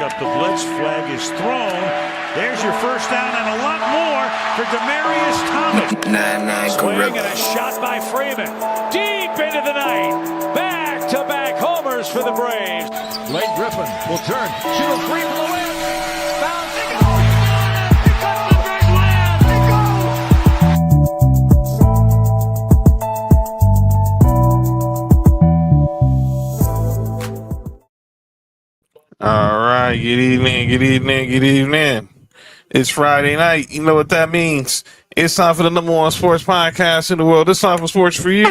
up. The blitz flag is thrown. There's your first down and a lot more for Demaryius Thomas. Swing and a shot by Freeman. Deep into the night. Back-to-back homers for the Braves. Blake Griffin will turn. Shoot a three from the win. Bouncing. Oh, he got it! He got the big land! All right, good evening. It's Friday night. You know what that means. It's time for the number one sports podcast in the world. It's time for Sports4U.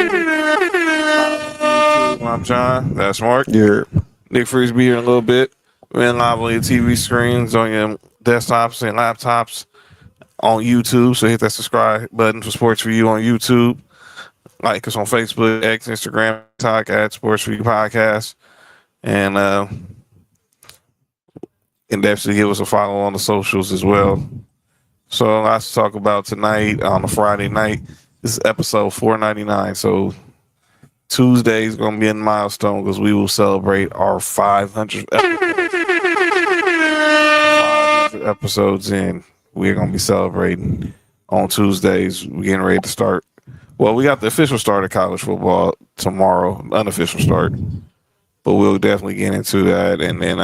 I'm John. That's Mark. Yeah. Nick Frisbee here in a little bit. We're in live on your TV screens, on your desktops and laptops, on YouTube. So hit that subscribe button for Sports4U on YouTube. Like us on Facebook, X, Instagram, TikTok at Sports4U Podcast. And definitely give us a follow on the socials as well. So lots to talk about tonight on a Friday night. This is episode 499. So Tuesday is going to be a milestone because we will celebrate our 500th episodes in. We're going to be celebrating on Tuesdays. We're getting ready to start. Well, we got the official start of college football tomorrow, unofficial start. But we'll definitely get into that. And then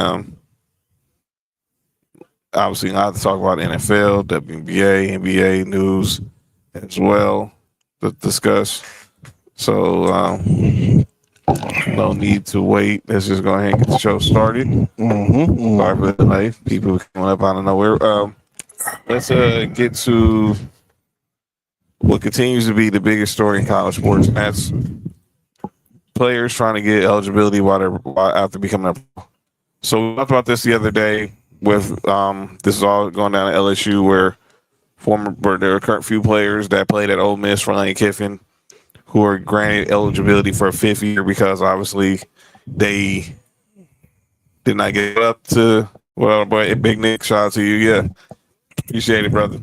obviously, I have to talk about NFL, WNBA, NBA news as well to discuss. So, no need to wait. Let's just go ahead and get the show started. Sorry for the delay. People coming up out of nowhere. Let's get to what continues to be the biggest story in college sports, and that's players trying to get eligibility after becoming a pro. So we talked about this the other day. With this is all going down at LSU, where there are current few players that played at Ole Miss for Lane Kiffin who are granted eligibility for a fifth year because obviously they did not get up to. Well, boy, Big Nick, shout out to you. Yeah, appreciate it, brother.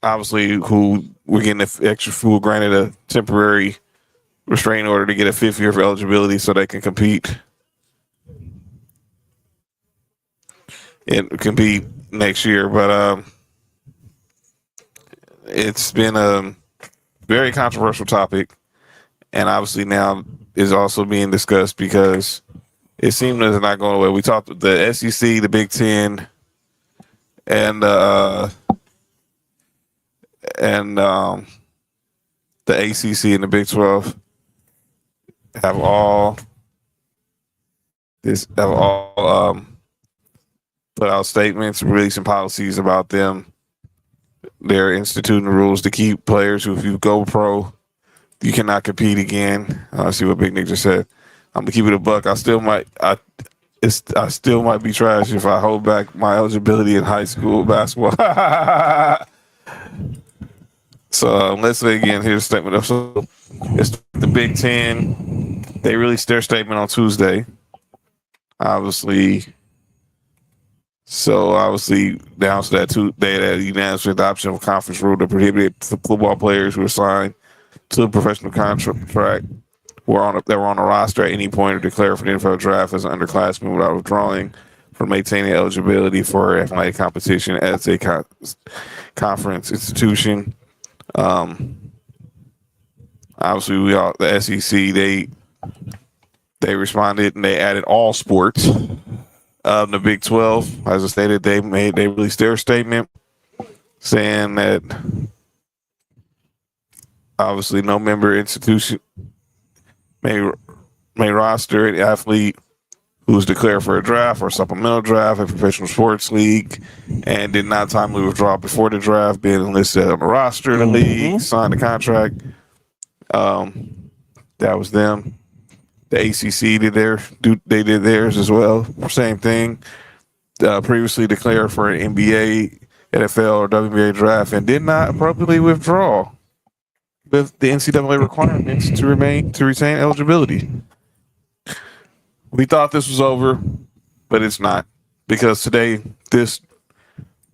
Obviously, who we're getting the extra few granted a temporary restraining order to get a fifth year for eligibility so they can compete. It compete next year, but it's been a very controversial topic, and obviously now is also being discussed because it seems it's not going away. We talked with the SEC, the Big Ten, and the ACC and the Big 12 have all put out statements, releasing policies about them. They're instituting rules to keep players who, if you go pro, you cannot compete again. I see what Big Nick just said. I'm gonna keep it a buck. I still might be trash if I hold back my eligibility in high school basketball. So let's say again. Here's a statement. So it's the Big Ten. They released their statement on Tuesday. Obviously, down to that they had a unanimous adoption of a conference rule that prohibited football players who were signed to a professional contract that were on a roster at any point or declared for the NFL draft as an underclassman without withdrawing from maintaining eligibility for athletic competition as a conference institution. Obviously, the SEC they responded and they added all sports. The Big 12, as I stated, they released their statement saying that obviously no member institution may roster an athlete who's declared for a draft or supplemental draft, a professional sports league, and did not timely withdraw before the draft, being enlisted on the roster of the league, signed the contract. That was them. The ACC did theirs as well. Same thing. Previously declared for an NBA, NFL, or WNBA draft and did not appropriately withdraw with the NCAA requirements to retain eligibility. We thought this was over, but it's not, because today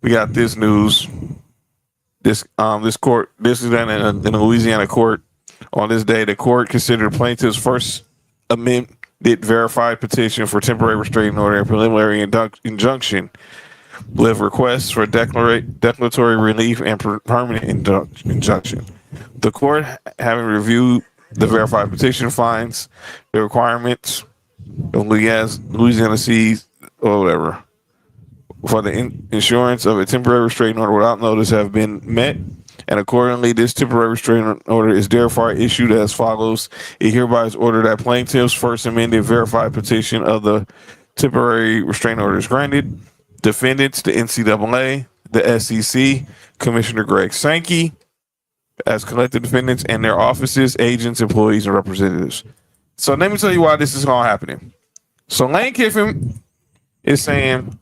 we got this news. This court. This is done in a Louisiana court. On this day, the court considered plaintiff's First Amendment amended verified petition for temporary restraining order and preliminary injunction with requests for declaratory relief and permanent injunction. The court, having reviewed the verified petition, finds the requirements of Louisiana Seas or whatever for the insurance of a temporary restraining order without notice have been met, and accordingly, this temporary restraining order is therefore issued as follows. It hereby is ordered that plaintiff's first amended verified petition of the temporary restraining order is granted. Defendants, the NCAA, the SEC, Commissioner Greg Sankey, as collective defendants, and their offices, agents, employees, and representatives. So let me tell you why this is all happening. So Lane Kiffin is saying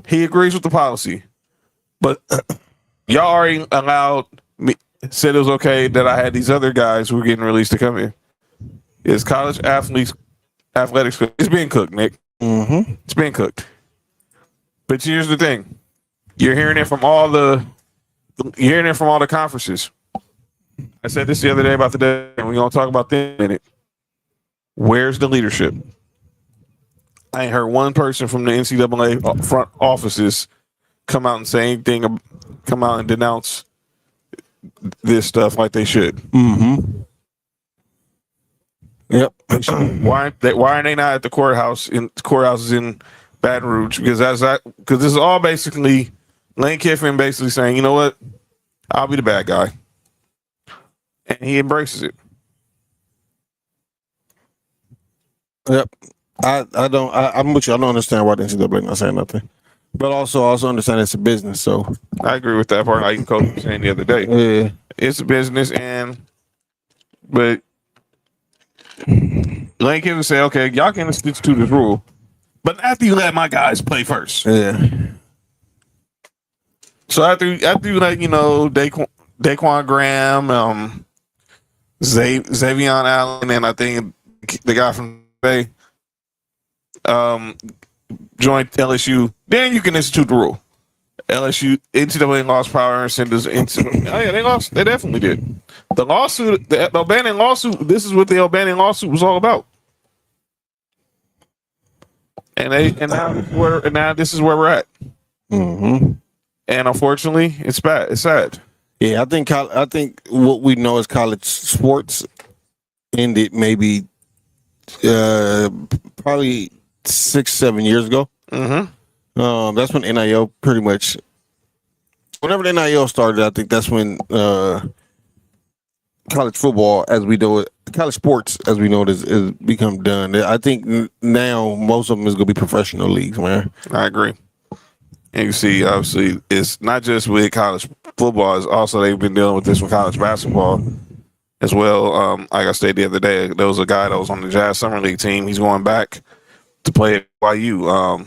he agrees with the policy, but y'all already allowed me, said it was okay that I had these other guys who were getting released to come in. It's college athletics. It's being cooked, Nick. Mm-hmm. It's being cooked. But here's the thing: you're hearing it from all the conferences. I said this the other day about the day, and we're gonna talk about this in a minute. Where's the leadership? I ain't heard one person from the NCAA front offices come out and say anything, come out and denounce this stuff like they should. Mm-hmm. Yep. Why are they not at the courthouses in Baton Rouge? Because this is all basically Lane Kiffin basically saying, you know what, I'll be the bad guy, and he embraces it. Yep. I'm with you. I don't understand why the NCAA not saying nothing, but also understand it's a business. So I agree with that part. Like you coach was saying the other day, yeah, it's a business, but Lane Kiffin say, okay, y'all can institute this rule, but after you let my guys play first. Yeah. So after you let Daquan Graham, Xavion Allen, and I think the guy from Bay joined LSU, then you can institute the rule. LSU, NCAA lost power and sent us into. Oh yeah, they lost. They definitely did. The lawsuit, the O'Bannon lawsuit. This is what the O'Bannon lawsuit was all about. And now this is where we're at. Mm-hmm. And unfortunately, it's bad. It's sad. Yeah, I think what we know as college sports ended maybe probably 6-7 years ago. Mm-hmm. That's when NIL pretty much. Whenever the NIL started, I think that's when college football, as we know it, college sports, as we know it, is become done. I think now most of them is going to be professional leagues, man. I agree. And you see, obviously, it's not just with college football. It's also they've been dealing with this with college basketball as well. Like I said the other day, there was a guy that was on the Jazz Summer League team. He's going back to play at YU.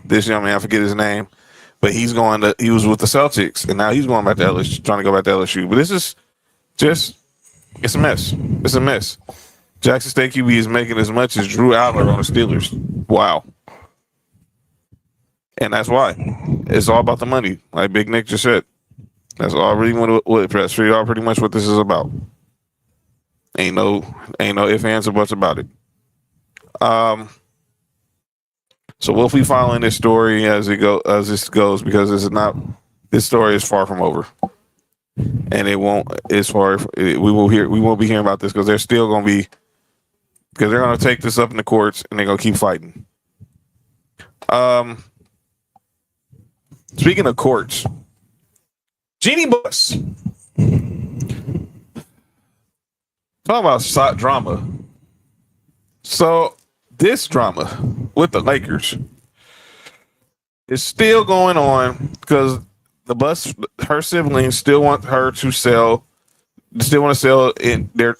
This young man, I forget his name, but he was with the Celtics, and now he's going back to LSU, trying to go back to LSU. But this is just, it's a mess. It's a mess. Jackson State QB is making as much as Drew Aller on the Steelers. Wow. And that's why. It's all about the money, like Big Nick just said. That's all really that's pretty much what this is about. Ain't no ifs, ands, or buts about it. So we'll be following this story as this goes, because this story is far from over. And we won't be hearing about this because they're still going to be, because they're going to take this up in the courts and they're going to keep fighting. Speaking of courts, Jeannie Buss. Talk about drama. So this drama with the Lakers is still going on because the Buss, her siblings still want her to sell. Still want to sell in their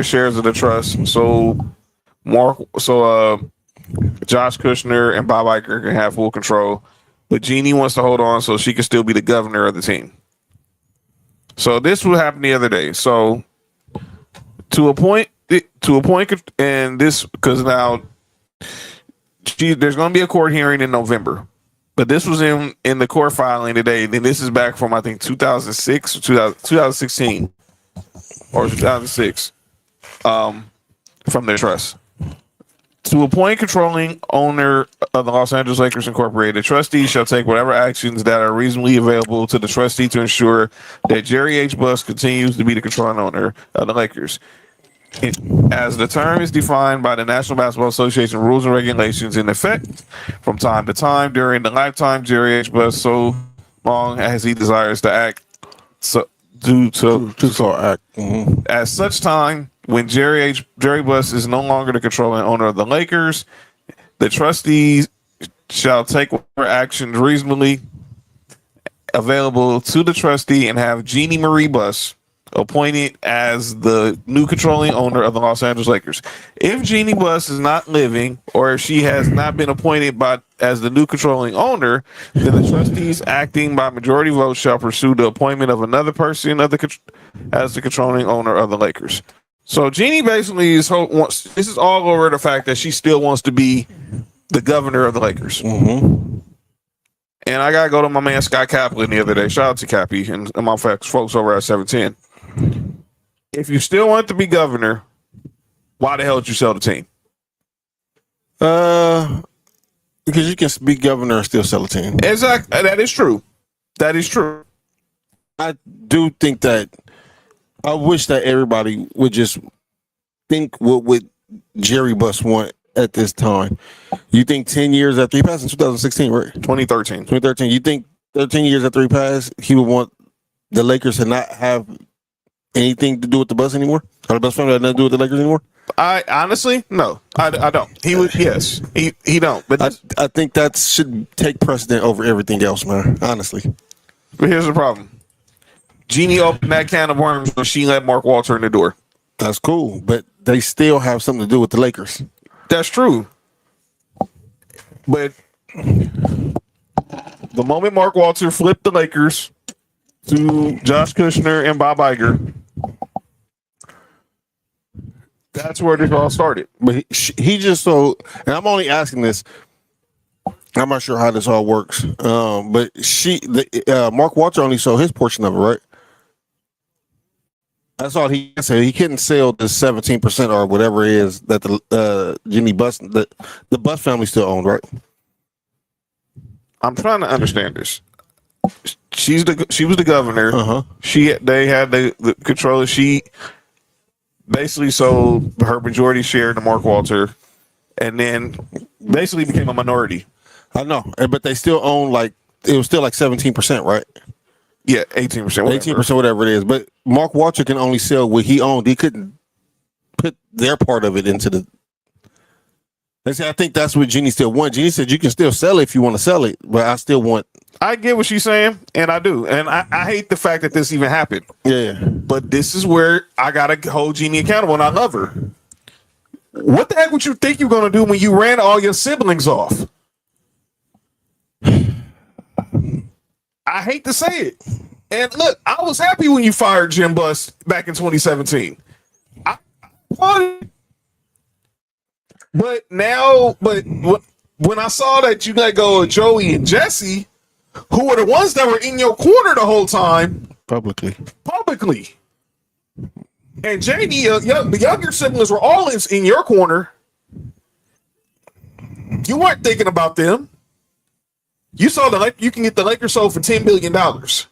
shares of the trust. So Josh Kushner and Bob Iger can have full control. But Jeannie wants to hold on so she can still be the governor of the team. So this will happen the other day. So to a point, and this, because now there's going to be a court hearing in November. But this was in the court filing today. Then this is back from, I think, 2006 or 2016 or 2006 from their trust. To appoint controlling owner of the Los Angeles Lakers Incorporated, the trustee shall take whatever actions that are reasonably available to the trustee to ensure that Jerry H. Buss continues to be the controlling owner of the Lakers. As the term is defined by the National Basketball Association rules and regulations in effect from time to time during the lifetime Jerry H. Buss, so long as he desires to act As such time, when Jerry Buss is no longer the controlling owner of the Lakers, the trustees shall take whatever actions reasonably available to the trustee and have Jeannie Marie Buss appointed as the new controlling owner of the Los Angeles Lakers. If Jeannie Buss is not living, or if she has not been appointed as the new controlling owner, then the trustees acting by majority vote shall pursue the appointment of another person as the controlling owner of the Lakers. So Jeannie basically this is all over the fact that she still wants to be the governor of the Lakers. Mm-hmm. And I gotta go to my man Scott Kaplan the other day. Shout out to Cappy and my folks over at 710. If you still want to be governor, why the hell did you sell the team? Because you can be governor and still sell a team. Exactly. That is true. That is true. I do think that I wish that everybody would just think what would Jerry Buss want at this time. You think 10 years after he passed in 2016, right? 2013. 2013. You think 13 years after he passed, he would want the Lakers to not have anything to do with the Buss anymore? Or the Buss family had nothing to do with the Lakers anymore? I honestly, no, I don't. He would, yes, he don't. But I think that should take precedent over everything else, man. Honestly. But here's the problem. Jeannie opened that can of worms when she let Mark Walter in the door. That's cool, but they still have something to do with the Lakers. That's true. But the moment Mark Walter flipped the Lakers to Josh Kushner and Bob Iger, that's where this all started. But he just and I'm only asking this. I'm not sure how this all works. But Mark Walter only sold his portion of it, right? That's all he said. He couldn't sell the 17% or whatever it is that the Jimmy Buss, the Buss family still owned, right? I'm trying to understand this. She was the governor. Uh-huh. They had the controller. She basically sold her majority share to Mark Walter, and then basically became a minority. I know, but they still own it was still 17%, right? Yeah, 18%. 18%, whatever it is. But Mark Walter can only sell what he owned. He couldn't put their part of it into the. I think that's what Jeannie still wants. Jeannie said you can still sell it if you want to sell it, but I still want. I get what she's saying, and I do. And I hate the fact that this even happened. Yeah. But this is where I got to hold Jeannie accountable, and I love her. What the heck would you think you're going to do when you ran all your siblings off? I hate to say it. And look, I was happy when you fired Jim Buss back in 2017. But when I saw that you let go of Joey and Jesse, who were the ones that were in your corner the whole time, publicly, and Janie, the younger siblings were all in your corner. You weren't thinking about them. You saw you can get the Lakers sold for $10 billion, and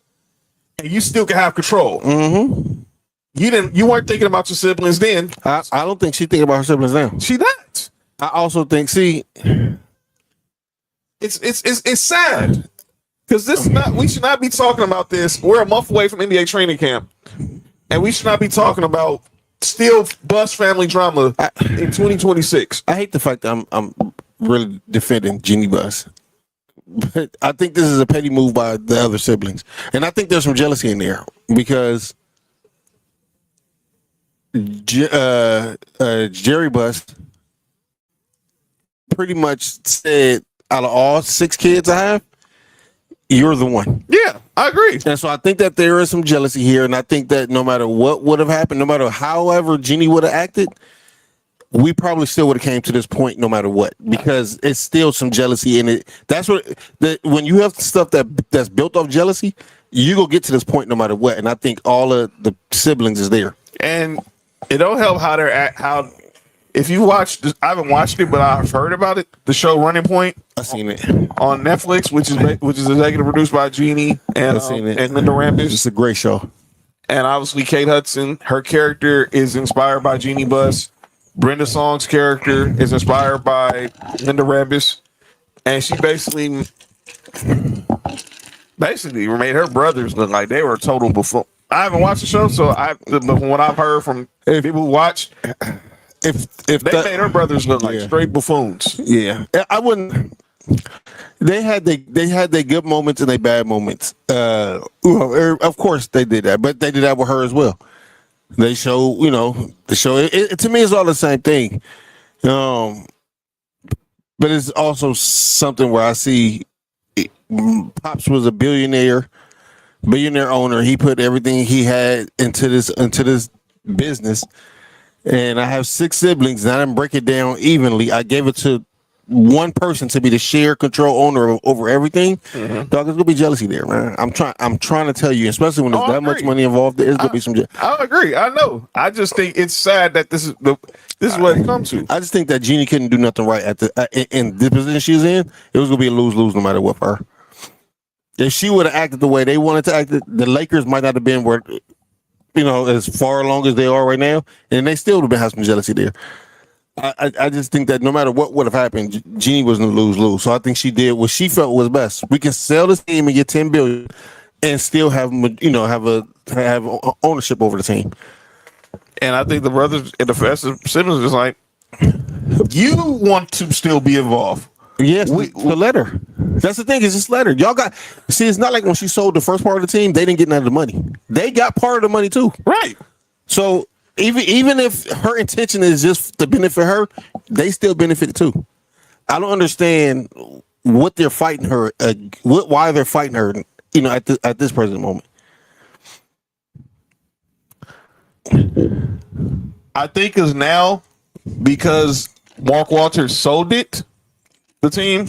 you still can have control. Mm-hmm. You weren't thinking about your siblings then. I don't think she thinking about her siblings now. She not. I also think it's sad because this is not. We should not be talking about this. We're a month away from NBA training camp, and we should not be talking about still Buss family drama in 2026. I hate the fact that I'm really defending Jeannie Buss. But I think this is a petty move by the other siblings. And I think there's some jealousy in there because Jerry Buss pretty much said, out of all 6 kids I have, you're the one. Yeah, I agree. And so I think that there is some jealousy here. And I think that no matter what would have happened, no matter however Jeannie would have acted, we probably still would have came to this point no matter what, because it's still some jealousy in it. That's when you have stuff that's built off jealousy, you go get to this point no matter what. And I think all of the siblings is there. And it don't help how they're at, how if you watched, I haven't watched it, but I've heard about it. The show Running Point. I've seen it on Netflix, which is executive produced by Jeannie and Linda Rambis. It's a great show. And obviously, Kate Hudson, her character is inspired by Jeannie Buss. Brenda Song's character is inspired by Linda Rambis, and she basically made her brothers look like they were total buffoon. I haven't watched the show, but from what I've heard from people who watch, if they made her brothers look like straight buffoons. Yeah, I wouldn't. They had their good moments and their bad moments. Of course they did that, but they did that with her as well. They show, the show. It to me, it's all the same thing. But it's also something where I see Pops was a billionaire owner. He put everything he had into this business, and I have 6 siblings, and I didn't break it down evenly. I gave it to one person to be the share control owner over everything. Dog, there's gonna be jealousy there, man. I'm trying to tell you, especially when there's that much money involved, there's gonna be some jealousy. I agree. I know. I just think it's sad that this is what it comes to. I just think that Jeannie couldn't do nothing right in the position she's in. It was gonna be a lose-lose no matter what for her. If she would have acted the way they wanted to act, the Lakers might not have been where, as far along as they are right now, and they still would have had some jealousy there. I just think that no matter what would have happened, Jeannie was going to lose. So I think she did what she felt was best. We can sell this team and get $10 billion, and still have have ownership over the team. And I think the brothers and the siblings is like, you want to still be involved. Yes, the letter. That's the thing. Is this letter? Y'all got. See, it's not like when she sold the first part of the team, they didn't get none of the money. They got part of the money too. Right. So even if her intention is just to benefit her, they still benefit too. I don't understand what they're fighting her. Why they're fighting her? At this present moment. I think is now because Mark Walters sold it. The team,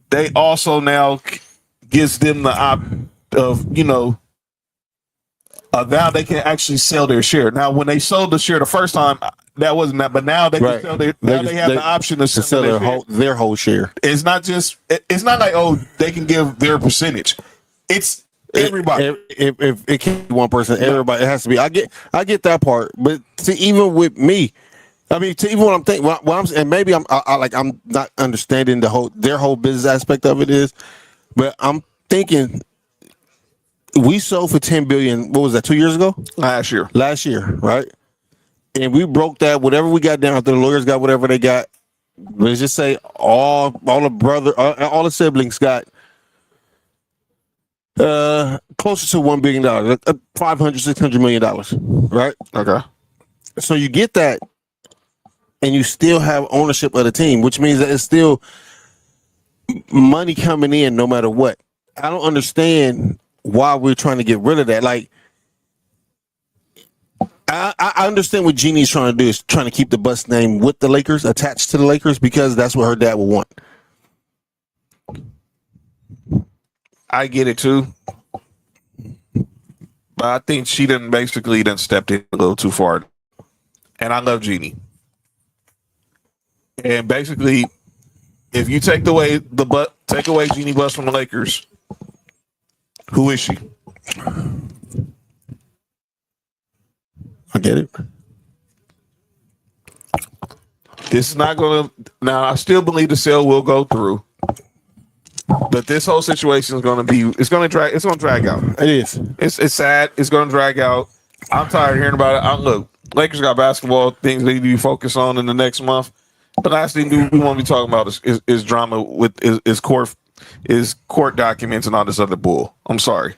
they also now gives them the of now they can actually sell their share. Now, when they sold the share the first time, that wasn't that, but now they can sell their. Now they have the option to sell their whole share. It's not like they can give their percentage. It's everybody. If it can't be one person, everybody, it has to be. I get that part, but even with me. I mean, to even what I'm thinking, and maybe I'm not understanding their whole business aspect of it is, but I'm thinking we sold for $10 billion. What was that? 2 years ago? Last year, right? And we broke that. Whatever we got down after the lawyers got whatever they got. Let's just say all the siblings got closer to $1 billion, $500-600 million, right? Okay. So you get that. And you still have ownership of the team, which means that it's still money coming in no matter what. I don't understand why we're trying to get rid of that. Like, I understand what Jeannie's trying to do is trying to keep the Buss name with the Lakers, attached to the Lakers, because that's what her dad would want. I get it too. But I think she basically stepped in a little too far. And I love Jeannie. And basically, if you take away Jeannie Buss from the Lakers, who is she? I get it. This is not going to. Now, I still believe the sale will go through, but this whole situation is going to be. It's going to drag. It's going to drag out. It is. It's sad. It's going to drag out. I'm tired of hearing about it. Look, Lakers got basketball things they need to be focused on in the next month. The last thing we want to be talking about is drama with is court documents and all this other bull. I'm sorry,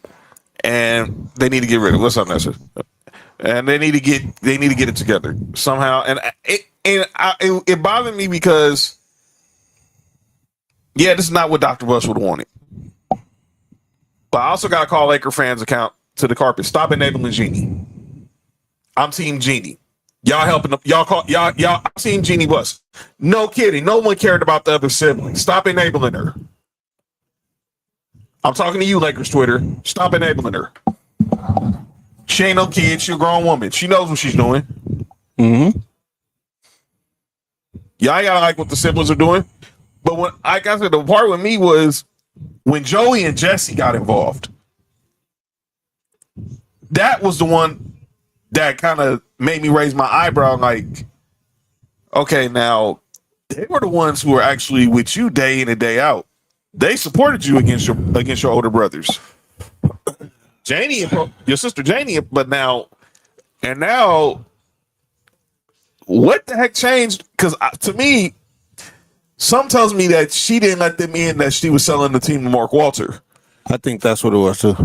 and they need to get rid of. What's up, Nessa? And they need to get it together somehow. And it bothered me because this is not what Dr. Buss would have wanted. But I also got to call Laker fans account to the carpet. Stop enabling Jeannie. I'm Team Jeannie. Y'all helping them. Y'all Team Jeannie Buss. No kidding. No one cared about the other sibling. Stop enabling her. I'm talking to you, Lakers Twitter. Stop enabling her. She ain't no kid. She a grown woman. She knows what she's doing. Mm-hmm. Y'all gotta like what the siblings are doing. But when, like I said, the part with me was when Joey and Jesse got involved. That was the one that kind of made me raise my eyebrow. Like, okay, now they were the ones who were actually with you day in and day out. They supported you against your older brothers, Janie, your sister Janie. But now, what the heck changed? Because to me, some tells me that she didn't let them in, that she was selling the team to Mark Walter. I think that's what it was too.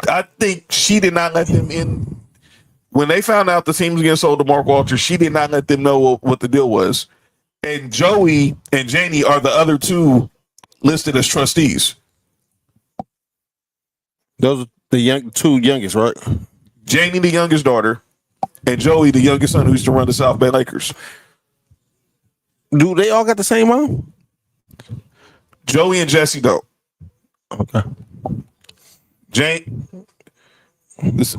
I think she did not let them in. When they found out the team was getting sold to Mark Walter, she did not let them know what the deal was. And Joey and Janie are the other two listed as trustees. Those are the two youngest, right? Janie, the youngest daughter, and Joey, the youngest son who used to run the South Bay Lakers. Do they all got the same mom? Joey and Jesse don't. Okay. Janie, those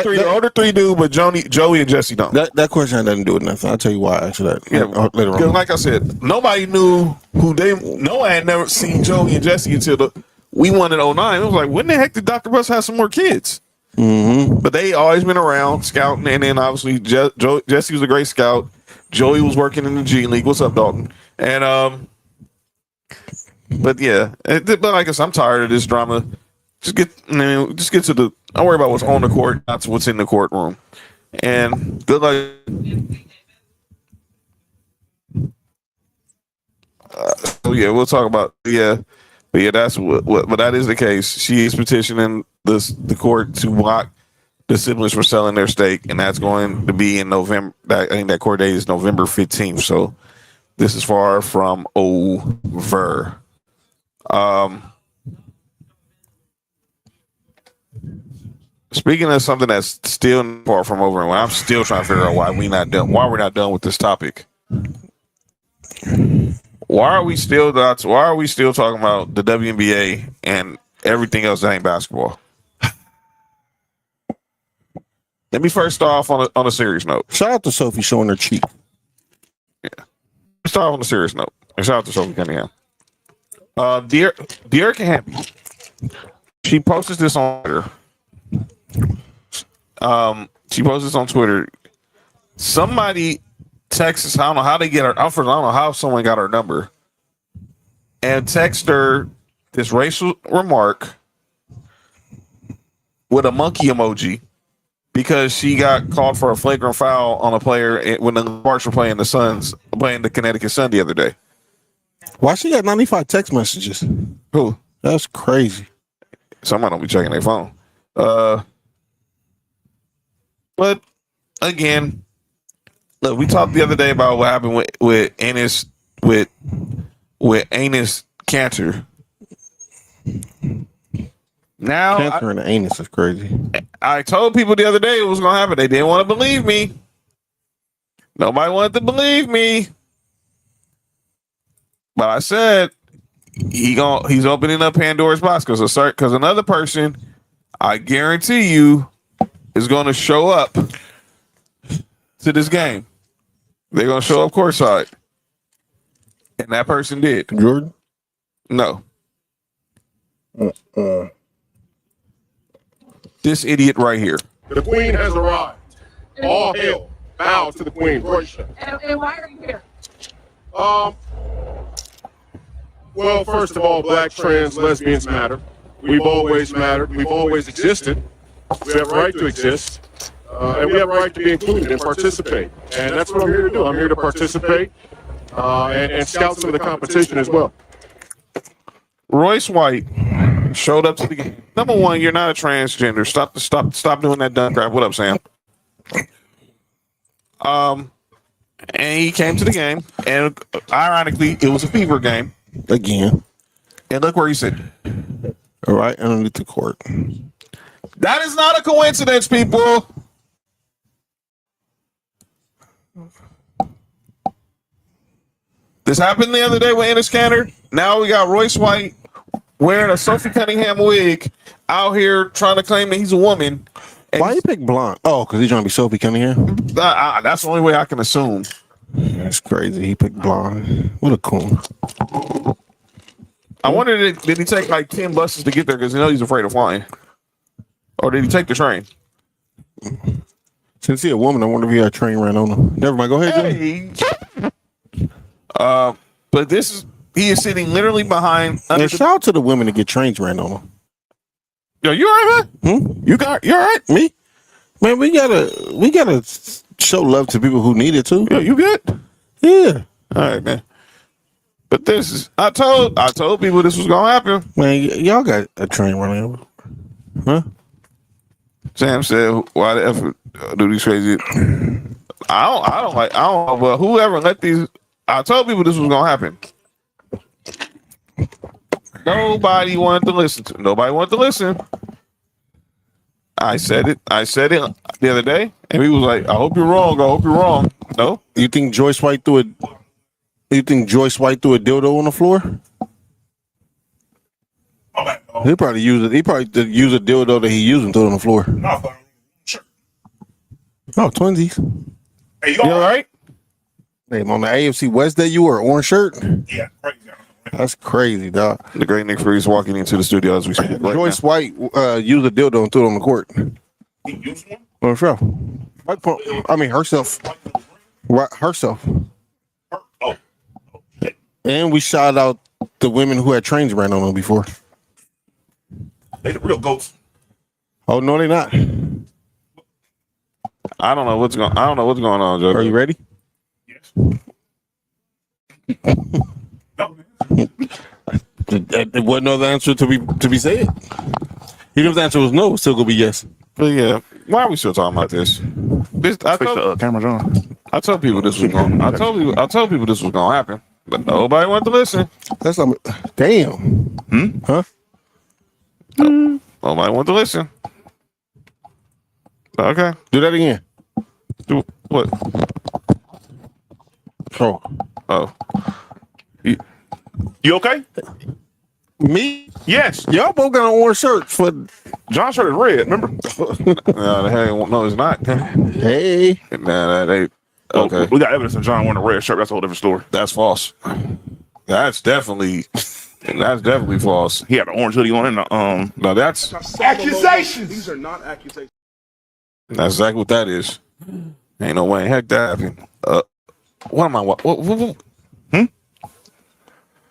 three, the older three do, but Joey and Jesse don't. That question had nothing to do with nothing. I'll tell you why I answer that. Yeah, later on. Because like I said, nobody knew Noah had never seen Joey and Jesse until we won in 09. It was like, when the heck did Dr. Buss have some more kids? Mm-hmm. But they always been around scouting, and then obviously Jesse was a great scout. Joey was working in the G League. What's up, Dalton? And but yeah, but like I said, I'm tired of this drama. Just get to the. Don't worry about what's on the court, not what's in the courtroom. And good luck. So yeah, we'll talk about but yeah, that's but that is the case. She is petitioning the court to block the siblings from selling their stake, and that's going to be in November. I think that court date is November 15th. So this is far from over. Speaking of something that's still far from over, and I'm still trying to figure out why we're not done with this topic. Why are we still talking about the WNBA and everything else that ain't basketball? Let me first start off on a serious note. Shout out to Sophie showing her cheek. Yeah. Let's start off on a serious note. And shout out to Sophie Cunningham. Dear Campy, she posted this on Twitter. She posted this on Twitter. Somebody texts, I don't know how they get her. I don't know how someone got her number, and text her this racial remark with a monkey emoji because she got called for a flagrant foul on a player when the Sparks were playing the Connecticut Sun the other day. Why she got 95 text messages? Who? That's crazy. Somebody don't be checking their phone. But again, look, we talked the other day about what happened with Enes Cantor. Now, Cancer and anus is crazy. I told people the other day it was going to happen. They didn't want to believe me. Nobody wanted to believe me. But I said he's opening up Pandora's box because another person, I guarantee you, is going to show up to this game. They're going to show up courtside. And that person did. Jordan? No. This idiot right here. The Queen has arrived. All hail. Bow to the Queen. And why are you here? Well, first of all, black, trans, lesbians matter. We've always mattered. We've always existed. We have a right to exist. And we have a right to be included and participate. And that's what I'm here to do. I'm here to participate and scout some of the competition as well. Royce White showed up to the game. Number one, you're not a transgender. Stop doing that dumb crap. What up, Sam? And he came to the game, and ironically, it was a fever game Again. And look where he's sitting. All right, underneath the court. That is not a coincidence, people. This happened the other day with Enes Kanter. Now we got Royce White wearing a Sophie Cunningham wig out here trying to claim that he's a woman. Why you pick blonde? Oh, because he's trying to be soapy coming here. That's the only way I can assume. That's crazy. He picked blonde. What a coon. I wonder did he take like 10 buses to get there because he's afraid of flying, or did he take the train? Since he's a woman, I wonder if he had a train ran on him. Never mind. Go ahead, Jimmy. But he is sitting literally behind. And shout out to the women that get trains ran on them. Yo, you all right, man? You all right? Me? Man, we gotta show love to people who need it too. Yo, you good? Yeah. All right, man. But I told people this was gonna happen. Man, y'all got a train running over. Huh? Sam said, "Why the F do these crazy?" Well, whoever let these. I told people this was gonna happen. Nobody wanted to listen. I said it the other day, and he was like, "I hope you're wrong. No, You think Joyce White threw a dildo on the floor? He probably used a dildo that he used and threw it on the floor. Oh, twinsies. Hey, you all right? Hey, on the AFC West that you wore an orange shirt? Yeah, crazy. That's crazy, dog. The great Nick Freeze walking into the studio as we speak. Joyce White used a dildo and threw it on the court. He used one? Oh, sure. I mean, herself. Right, herself. Oh. And we shout out the women who had trains ran on them before. They the real goats. Oh no, they not. I don't know what's going on, Joe. Are you ready? Yes. No. There wasn't no other answer to be said. Even if the answer was no, it's still gonna be yes. But yeah, why are we still talking about this? Camera's on. I told people this was going. I told people this was going to happen, but nobody wanted to listen. That's like, damn. Huh? Nobody wanted to listen. Okay, Do that again. do what? Oh, You okay? me? Yes. Y'all both got on orange shirts for. John's shirt is red, remember? No, it's not. Hey, Nah, they. Okay, We got evidence of John wearing a red shirt. That's a whole different story. that's false. That's definitely false. He had an orange hoodie on and No, that's Accusations. These are not accusations. exactly what that is. Ain't no way in heck that happened. What am I? What?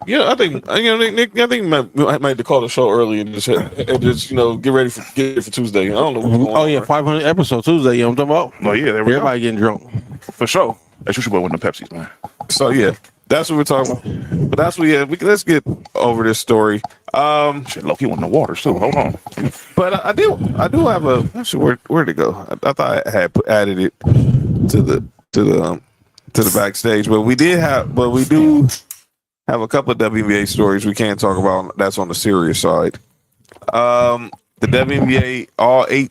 Yeah, I think Nick. I think I might have called the show early and just get ready for Tuesday. I don't know. What's going oh on, yeah, right? 500 episode Tuesday. You know what I'm talking about? oh yeah, there we Everybody getting drunk. go. For sure. That's what you with the Pepsi, man. So yeah, that's what we're talking about. But that's what let's get over this story. Shit, Loki won the water, so hold on. But I do have a actually where'd it go? I thought I had added it to the backstage, but we do have a couple of WNBA stories we can't talk about. That's on the serious side. The WNBA, all 8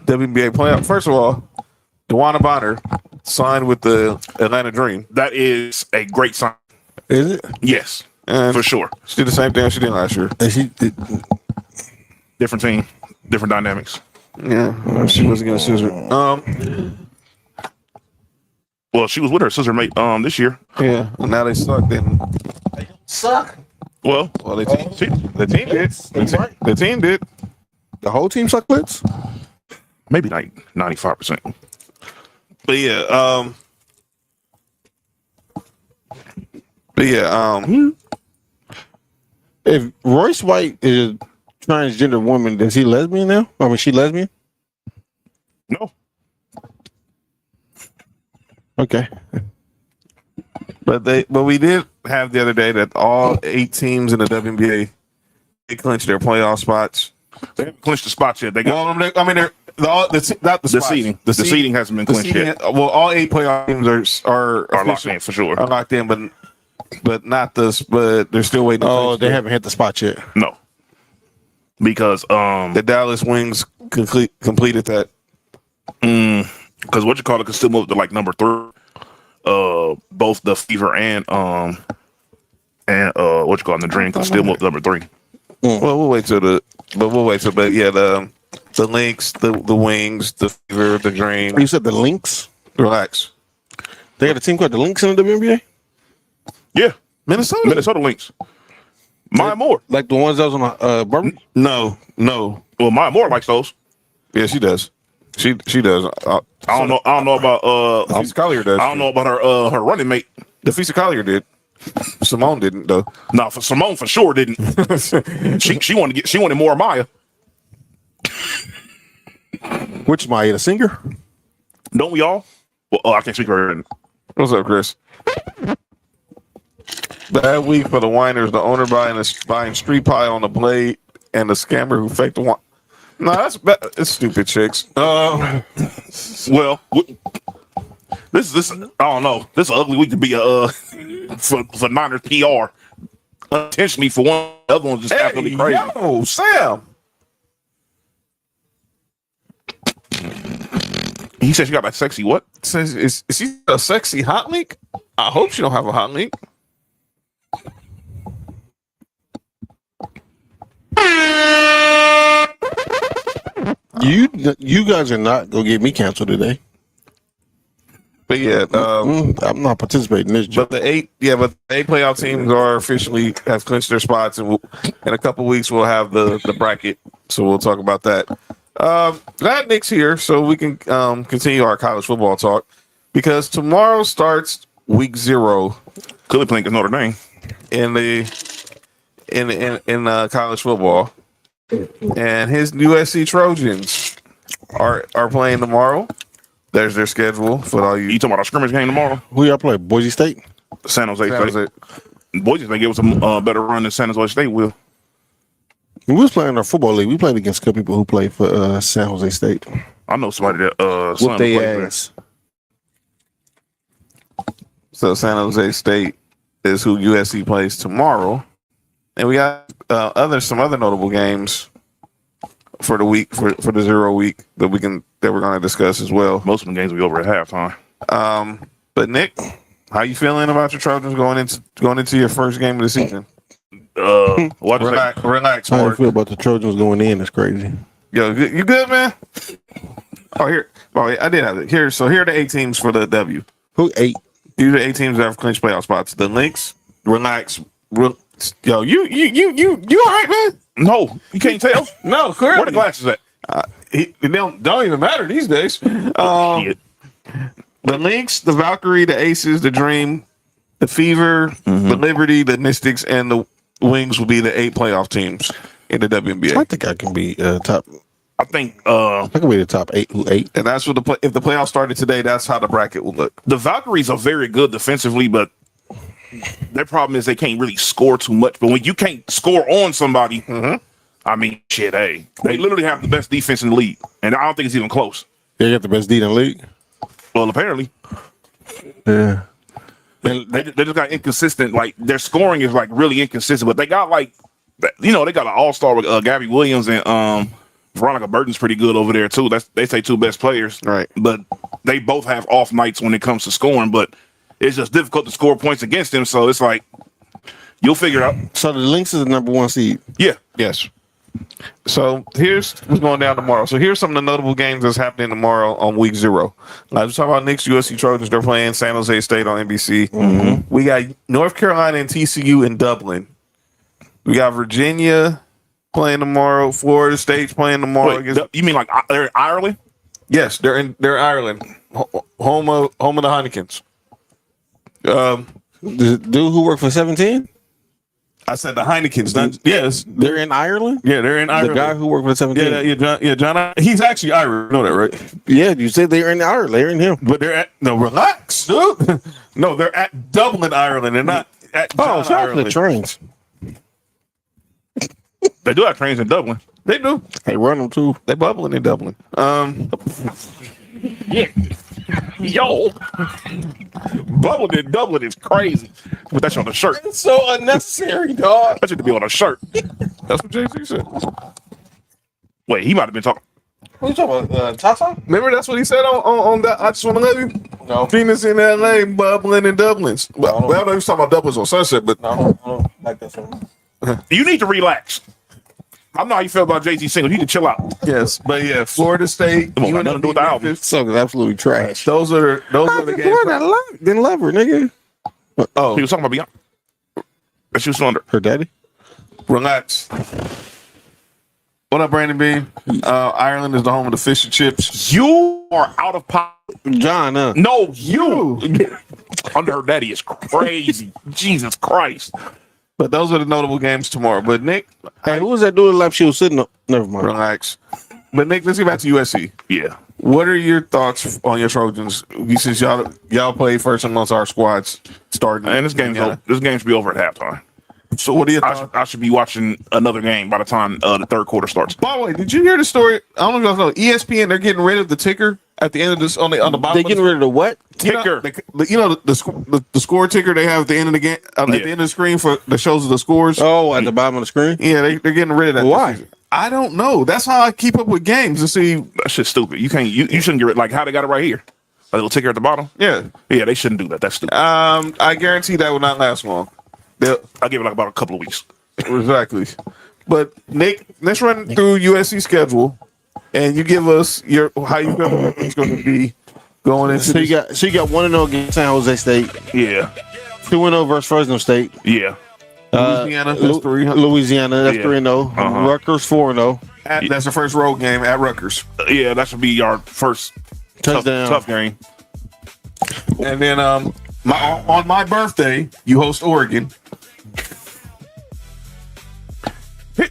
WNBA playoffs. First of all, DeWanna Bonner signed with the Atlanta Dream. That is a great sign. Is it? Yes, And for sure. she did the same thing she did last year. And she did, Different team, different dynamics. Yeah, she wasn't gonna scissor. Well, she was with her sister mate this year. Yeah. Well, now they suck. Then Well, the team did. The team did. the whole team suck blitz. maybe like 95%. But yeah. If Royce White is a transgender woman, is he lesbian now? I mean, she lesbian? No, Okay. But we did have the other day that all 8 teams in the WNBA they clinched their playoff spots. they haven't clinched the spots yet. They got Well, I mean, they're not the the spots. seeding. The seeding hasn't been clinched yet. Well, all 8 playoff teams are Locked in for sure. Are locked in, but not this. But they're still waiting. Oh, they haven't hit the spot yet. No, because The Dallas Wings completed that. because what you call it can still move to like number 3. Both the Fever and what you call it, the Dream can still move to number 3. Well, we'll wait till but yeah, the the Lynx, the Wings, the Fever, the Dream. You said the Lynx? Relax. They got a team called the Lynx in the WNBA? Yeah, Minnesota. Minnesota Lynx. Maya Moore. Like the ones that was on Bourbon? No. Well, Maya Moore likes those. Yeah, she does. She does. I don't know about Fisa Collier does. I don't know about her running mate. The Fisa Collier did. Simone didn't though. No, for Simone for sure didn't. she wanted more Maya. Which Maya, the singer? Don't we all? Well, I can't speak for her. What's up, Chris? Bad week for the whiners. The owner buying street pie on the blade, and the scammer who faked the wine. No, it's stupid chicks. Well, this I don't know. This is an ugly week to be for Niners PR. Intentionally for one, the other one's just absolutely crazy. Yo, Sam. He said she got that sexy what? Says is she a sexy hot link? I hope she don't have a hot link. You guys are not gonna get me canceled today. But yeah, I'm not participating in this. but the eight playoff teams are officially have clinched their spots, and in a couple weeks we'll have the bracket. So we'll talk about that. Glad Nick's here, so we can continue our college football talk because tomorrow starts week 0 Could be playing against Notre Dame in college football, and his USC Trojans are playing tomorrow. There's their schedule for all you. You talking about our scrimmage game tomorrow? Who y'all play? Boise State? San Jose State. Boise State give us a better run than San Jose State will. We was playing our football league. We played against a couple people who played for San Jose State. I know somebody that Whoop their ass. So San Jose State is who USC plays tomorrow, and we got some other notable games for the week for the 0 week that we're going to discuss as well. Most of the games will be over at halftime. But Nick, how you feeling about your Trojans going into your first game of the season? Relax. How you Mark. feel about the Trojans going in? It's crazy. Yo, you good, man? I did have it here. So here are the 8 teams for the W. Who 8? These are the 8 teams that have clinched playoff spots. The Lynx, relax. Yo, you all right, man? No, you can't tell. No, clearly. Where the glasses at? It don't even matter these days. Shit. The Lynx, the Valkyrie, the Aces, the Dream, the Fever, the Liberty, the Mystics, and the Wings will be the 8 playoff teams in the WNBA. I think I can be top. I think I can be the top 8. Who 8? And that's what if the playoffs started today, that's how the bracket will look. the Valkyries are very good defensively, but their problem is they can't really score too much. But when you can't score on somebody, I mean, shit, hey, they literally have the best defense in the league, and I don't think it's even close. They got the best D in the league. Well, apparently, Yeah. they just got inconsistent. Like their scoring is like really inconsistent, but they got they got an all-star with Gabby Williams and Veronica Burton's pretty good over there too. They say 2 best players, Right. But they both have off nights when it comes to scoring. But it's just difficult to score points against them. So it's like you'll figure it out. So the Lynx is the number 1 seed. Yeah. Yes. So here's what's going down tomorrow. So here's some of the notable games that's happening tomorrow on week 0. Let's talk about Knicks, USC Trojans. They're playing San Jose State on NBC. We got North Carolina and TCU in Dublin. We got Virginia playing tomorrow. Florida State's playing tomorrow. Wait, you mean like they're in Ireland? Yes, they're in Ireland, home of the Heinekens. The dude who worked for 17? I said the Heinekens. Yes, They're in Ireland? yeah, they're in The Ireland. guy who worked for 17? John. He's actually Irish. You know that, right? Yeah, you said they're in Ireland. They're in him. But relax, dude. No, they're at Dublin, Ireland. They're not at John, Shout out to Ireland. the trains. They do have trains in Dublin. They do. They run them too. They bubbling in Dublin. Yo, bubbling in Dublin is crazy. Put that shit on a shirt. It's so unnecessary, dog. That should be on a shirt. That's what Jay-Z said. Wait, he might have been talking. What are you talking about? Tata? Remember that's what he said on that. I just want to love you. No. Venus in LA, bubbling in Dublin's. Well, I know he was talking about Dublin's on Sunset, but No, like that song. You need to relax. I know how you feel about JT Singles. You can chill out. Yes, but yeah, Florida State. Come on, got nothing to do with the album. Song is absolutely trash. Those are the games. Didn't love her, nigga. Oh, He was talking about Beyonce. That she was under. Her daddy. relax. What up, Brandon Bean? Ireland is the home of the fish and chips. You are out of pocket. John, No, you. Under her daddy is crazy. Jesus Christ. But those are the notable games tomorrow. But Nick, Hey, who was that doing lap she was sitting up? Never mind. relax. But Nick, let's get back to USC. Yeah. What are your thoughts on your Trojans? Since y'all played first amongst our squads starting, And this game should be over at halftime. So what are your thoughts? I should be watching another game by the time the third quarter starts. By the way, did you hear the story? I don't know if you guys know. ESPN, they're getting rid of the ticker at the end of this on the bottom. They getting rid of the what? Ticker. The score ticker they have at the end of the game at the end of the screen that shows the scores. Oh, at the bottom of the screen. Yeah, they're getting rid of that. Why? this season. I don't know. That's how I keep up with games to see. That shit's stupid. You shouldn't get rid. Like how they got it right here. A little ticker at the bottom. Yeah, They shouldn't do that. That's stupid. I guarantee that will not last long. I'll give it like about a couple of weeks. Exactly. But Nick, let's run through USC schedule, and you give us how you feel it's going to be going into. So you got 1-0 against San Jose State, Yeah. 2-0 versus Fresno State, Yeah. Louisiana. That's 300. Louisiana, that's Yeah. 3-0, Rutgers 4-0, That's the first road game at Rutgers, Yeah. That should be our first touchdown. tough game. and then on my birthday you host Oregon.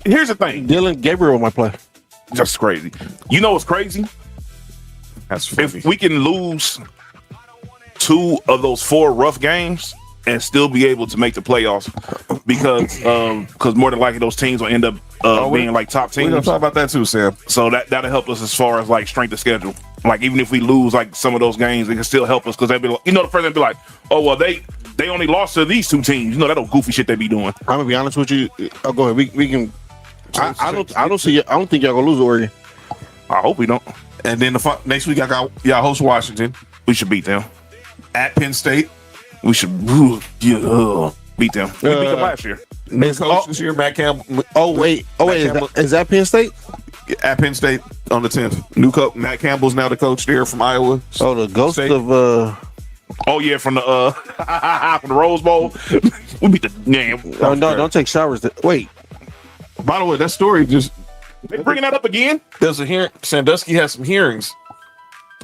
Here's the thing. Dylan Gabriel might play. Just crazy. You know what's crazy? That's funny. If we can lose 2 of those 4 rough games and still be able to make the playoffs, because more than likely those teams will end up being like top We're gonna teams. talk about that too, Sam. So that'll help us as far as like strength of schedule. Like even if we lose like some of those games, it can still help us because they'll be like, the president be like, oh well, they only lost to these 2 teams. You know that old goofy shit they be doing. I'm gonna be honest with you. Oh, go ahead. We can. I don't think y'all gonna lose Oregon. I hope we don't. And then next week y'all host Washington We should beat them. at Penn State. We should beat them. We beat them last year. New coach this year, Matt Campbell. Oh wait, is that Penn State? At Penn State on the 10th. New coach Matt Campbell's now the coach there from Iowa. Oh, the ghost State. of Oh yeah, from the from the Rose Bowl. We beat the damn. Oh no, don't take showers. Wait, By the way, that story just They bringing that up again? there's a hearing. Sandusky has some hearings.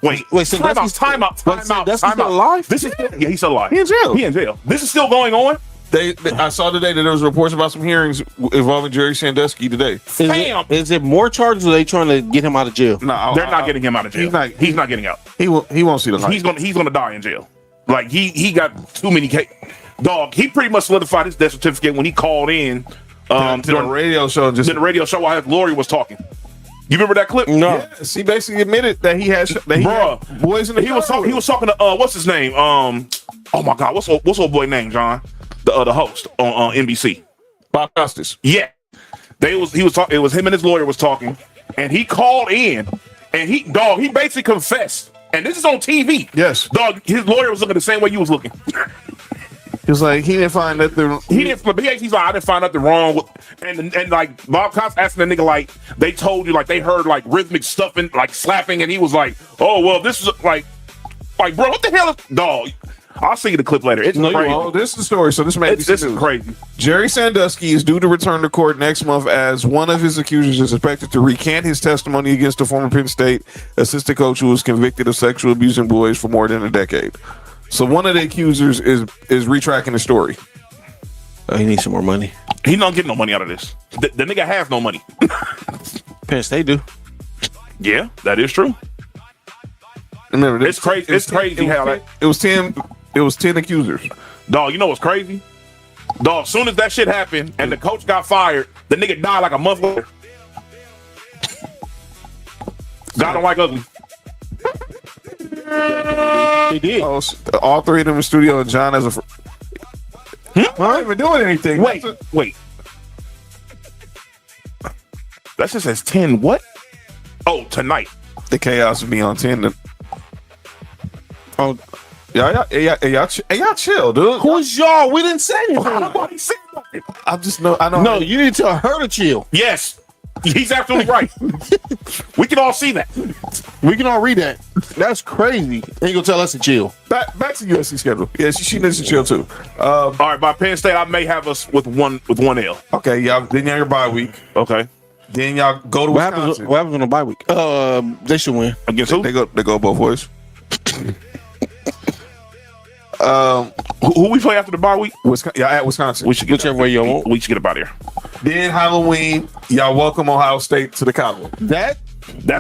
Wait, Sandusky's time out. Sandusky's still alive? This is he's still alive. He in jail. He in jail. This is still going on. I saw today that there was reports about some hearings involving Jerry Sandusky today. Damn. Is it more charges or are they trying to get him out of jail? No, They're not getting him out of jail. He's not getting out. He won't see the light. He's gonna die in jail. Like he got too many dog. He pretty much solidified his death certificate when he called in to the radio show. Just the radio show while Lori was talking. You remember that clip? No. yes, he basically admitted that he had Bruh. boys in the He was talking to what's his name? Oh my God, what's old boy name, John? The host on NBC. Bob Costas. Yeah. He was talking, it was him and his lawyer was talking, and he called in and he basically confessed. And this is on TV. Yes. Dog, his lawyer was looking the same way you was looking. He was like, he didn't find that He's like, I didn't find nothing wrong with, and like Bob Cox asking the nigga like they told you like they heard like rhythmic stuffing like slapping, and he was like, oh well, this is like bro, what the hell is dog? I'll see you the clip later. It's crazy. Oh, this is the story. So this Is crazy. Jerry Sandusky is due to return to court next month as one of his accusers is expected to recant his testimony against the former Penn State assistant coach who was convicted of sexual abusing boys for more than a decade. So one of the accusers is retracting the story. Oh, he needs some more money. He's not getting no money out of this. The nigga has no money. Penn State do. Yeah, that is true. Remember, It's crazy. It's crazy how that. It was 10 accusers. Dog, you know what's crazy? Dog, as soon as that shit happened and the coach got fired, the nigga died like a month later. God don't like ugly. He did. Oh, all 3 of them in the studio and John has a. I'm not even doing anything. Wait. That just says 10 what? Oh, tonight. The chaos will be on 10. Oh, y'all chill, dude. who's y'all? We didn't say anything. Nobody said nothing. I know. No, you need to tell her to chill. Yes. He's absolutely right. We can all see that. We can all read that. That's crazy. They ain't gonna tell us to chill. Back to USC schedule. Yeah, she needs to chill too. All right, by Penn State, I may have us with one L. Okay, y'all. Then y'all your bye week. Okay. Then y'all go to Wisconsin. What happens on the bye week? They should win. Against who? They go both ways. Who we play after the bye week? Y'all at Wisconsin. We should get Whichever way you want. We should get up out of here. Then Halloween, y'all welcome Ohio State to the Cowboys. That's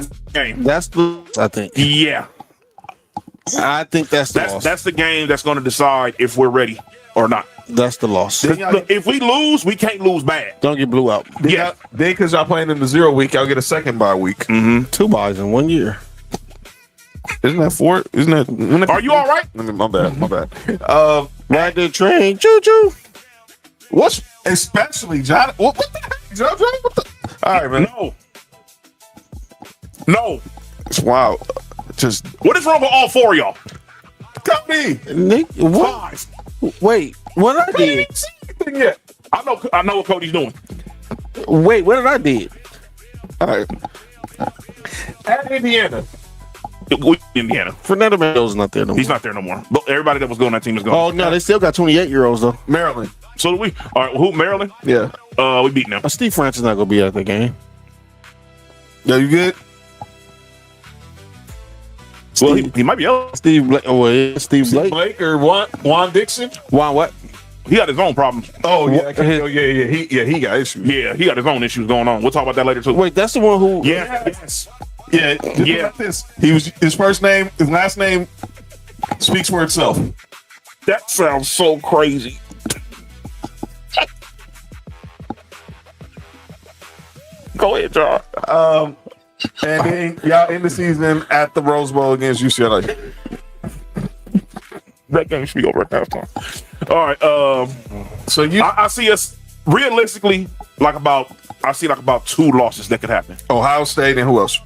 the game. That's the. I think. Yeah. I think that's the loss. That's the game that's going to decide if we're ready or not. That's the loss. Look, if we lose, we can't lose bad. Don't get blew out. Yeah. Then because y'all playing in the 0 week, y'all get a second bye week. Mm-hmm. 2 buys in 1 year. Isn't that 4? Isn't that? Are you all right? My bad. Ride the train, choo choo. What's especially John? What the heck, JoJo? What the? All right, man. No. It's wild. Just What is wrong with all 4 of y'all? cut me. Nick, what? 5. Wait, what I I did? ain't seen anything yet. I know what Cody's doing. Wait, what did I did? All right. At Indiana. We Indiana. Fernando Mendo's not there no more. He's not there no more. But everybody that was going on that team is gone. Oh no, they still got 28-year-olds though. Maryland. So do we. All right, who? Maryland? Yeah. We beat them. Steve Francis not gonna be at the game. Yo, you good? Well, he might be out. Steve Blake. Oh, yeah, Steve Blake. Blake or Juan Dixon? Juan what? He got his own problems. Oh yeah, he got issues. Yeah, he got his own issues going on. We'll talk about that later too. Wait, that's the one who. Yeah. Yes. Yeah. Yeah. This. He was his last name speaks for itself. That sounds so crazy. Go ahead, John. And then y'all end the season at the Rose Bowl against UCLA. That game should be over at halftime. All right. So I see us realistically like about 2 losses that could happen. Ohio State and who else?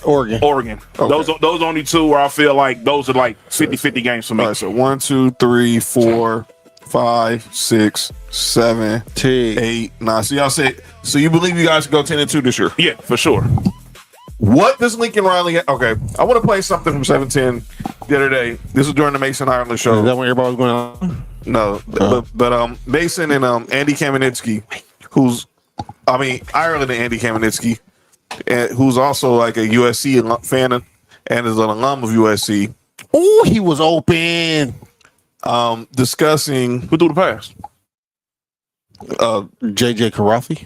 Oregon. Oregon. Okay. Those only 2 where I feel like those are like 50-50 games for me. All right, so 1, 2, 3, 4, 5, 6, 7, 8, 9. So y'all say you believe you guys can go 10-2 this year? Yeah, for sure. What does Lincoln Riley? Okay, I want to play something from 710 the other day. This was during the Mason Ireland show. Is that when everybody was going on? No, but Mason and Andy Kamenetsky, Ireland and Andy Kamenetsky, who's also like a USC fan and is an alum of USC. Oh, he was open. Discussing Who threw the pass? JJ Karafi.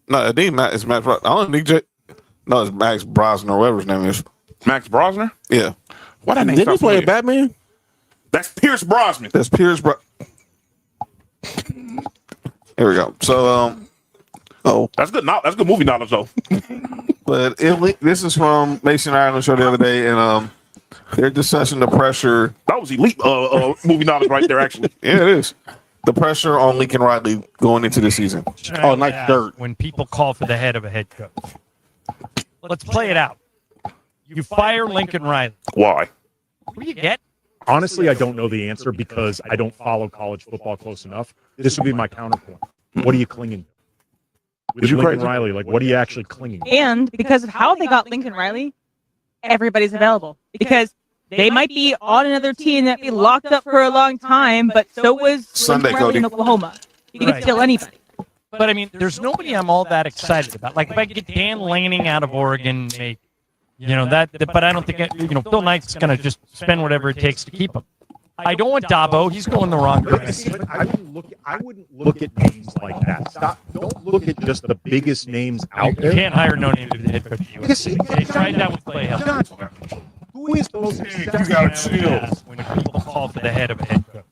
No, I think not. It's Max. I don't think No, it's Max Brosnan or whatever his name is. Max Brosnan? Yeah. Why that name? Didn't he sound play familiar? Batman? That's Pierce Brosnan. That's Pierce. Here we go. So, That's good. That's good movie knowledge though. but this is from Mason Ireland show the other day, and they're discussing the pressure. That was elite movie knowledge right there. Actually, Yeah, it is. The pressure on Lincoln Riley going into the season. Oh, nice dirt. When people call for the head of a head coach. Let's play it out. You fire Lincoln Riley. why? What do you get? Honestly, I don't know the answer because I don't follow college football close enough. This would be my counterpoint. What are you clinging to? With Is you Lincoln crazy? Riley, like, what are you actually clinging to? And because of how they got Lincoln Riley, everybody's available. Because they might be on another team that be locked up for a long time, but so was Sunday, Lincoln Riley Cody. in Oklahoma. You can Right. steal anybody. But I mean, there's nobody I'm all that excited about. Like if I get Dan Lanning out of Oregon, make that. But I don't think Phil Knight's going to just spend whatever it takes to keep him. I don't want Dabo. He's going the wrong direction. But I wouldn't look at names like that. Don't look at just the biggest names out You there. can't hire no name to be the head coach of the Because- USC. They tried that with Clay Helton. Who is the most You gotta chill. When people call for the head of a head coach.